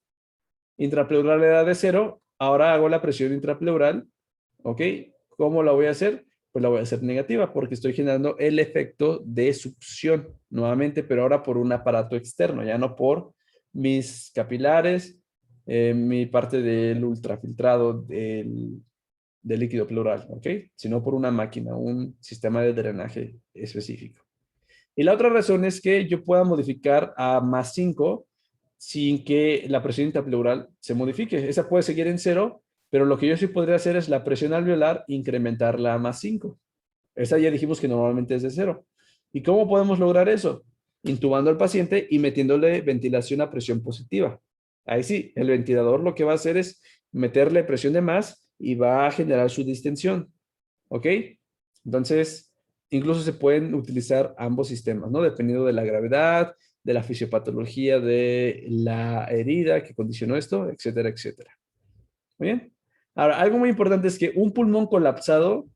intrapleural era de cero, ahora hago la presión intrapleural, ¿ok? ¿Cómo la voy a hacer? Pues la voy a hacer negativa porque estoy generando el efecto de succión nuevamente, pero ahora por un aparato externo, ya no por mis capilares, mi parte del ultrafiltrado del líquido pleural, ¿ok? Sino por una máquina, un sistema de drenaje específico. Y la otra razón es que yo pueda modificar a más 5 sin que la presión intrapleural se modifique. Esa puede seguir en cero, pero lo que yo sí podría hacer es la presión alveolar, incrementarla a más 5. Esa ya dijimos que normalmente es de cero. ¿Y cómo podemos lograr eso? Intubando al paciente y metiéndole ventilación a presión positiva. Ahí sí, el ventilador lo que va a hacer es meterle presión de más y va a generar su distensión. ¿Ok? Entonces, incluso se pueden utilizar ambos sistemas, ¿no? Dependiendo de la gravedad, de la fisiopatología de la herida que condicionó esto, etcétera, etcétera. Muy bien. Ahora, algo muy importante es que un pulmón colapsado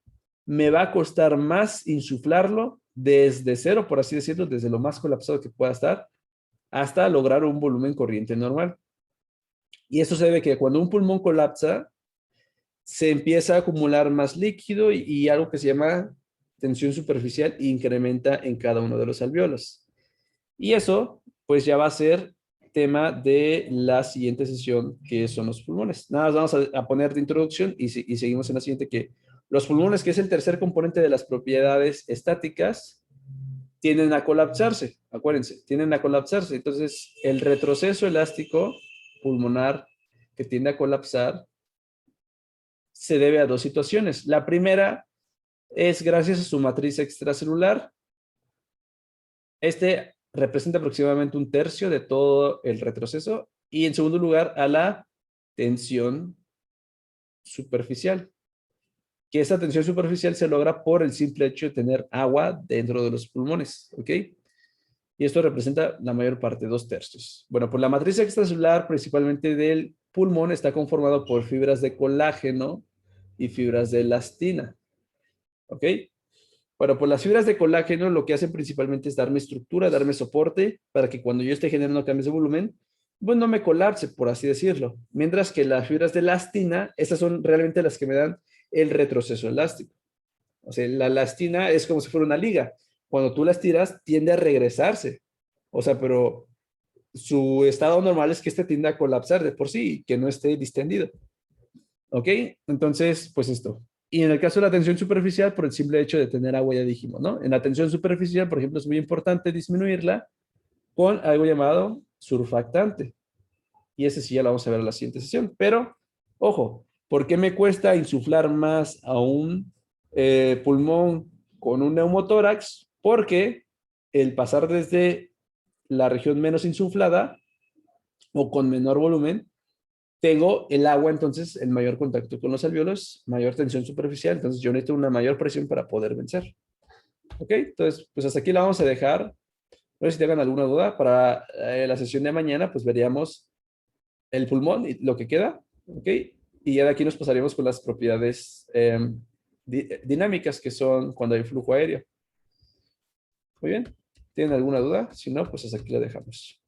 me va a costar más insuflarlo desde cero, por así decirlo, desde lo más colapsado que pueda estar, hasta lograr un volumen corriente normal. Y eso se debe a que cuando un pulmón colapsa, se empieza a acumular más líquido y algo que se llama tensión superficial incrementa en cada uno de los alvéolos. Y eso, pues ya va a ser tema de la siguiente sesión, que son los pulmones. Nada más vamos a poner de introducción y seguimos en la siguiente, que los pulmones, que es el tercer componente de las propiedades estáticas, tienden a colapsarse, acuérdense, tienden a colapsarse. Entonces, el retroceso elástico pulmonar que tiende a colapsar se debe a dos situaciones. La primera es gracias a su matriz extracelular. Este representa aproximadamente un tercio de todo el retroceso. Y en segundo lugar, a la tensión superficial. Que esta tensión superficial se logra por el simple hecho de tener agua dentro de los pulmones. ¿Ok? Y esto representa la mayor parte, dos tercios. Bueno, pues la matriz extracelular, principalmente del pulmón, está conformado por fibras de colágeno y fibras de elastina. ¿Ok? Bueno, pues las fibras de colágeno lo que hacen principalmente es darme estructura, darme soporte para que cuando yo esté generando cambios de volumen, pues no me colapse, por así decirlo. Mientras que las fibras de elastina, esas son realmente las que me dan el retroceso elástico. O sea, la elastina es como si fuera una liga. Cuando tú las tiras, tiende a regresarse. O sea, pero su estado normal es que este tiende a colapsar de por sí y que no esté distendido. ¿Ok? Entonces, pues esto. Y en el caso de la tensión superficial, por el simple hecho de tener agua, ya dijimos, ¿no? En la tensión superficial, por ejemplo, es muy importante disminuirla con algo llamado surfactante. Y ese sí ya lo vamos a ver en la siguiente sesión. Pero, ojo, ¿por qué me cuesta insuflar más a un pulmón con un neumotórax? Porque el pasar desde la región menos insuflada o con menor volumen, tengo el agua entonces en mayor contacto con los alvéolos, mayor tensión superficial, entonces yo necesito una mayor presión para poder vencer. ¿Ok? Entonces, pues hasta aquí la vamos a dejar. No sé si tengan alguna duda. Para la sesión de mañana, pues veríamos el pulmón y lo que queda. ¿Ok? Y ya de aquí nos pasaríamos con las propiedades dinámicas que son cuando hay flujo aéreo. Muy bien. ¿Tienen alguna duda? Si no, pues hasta aquí la dejamos.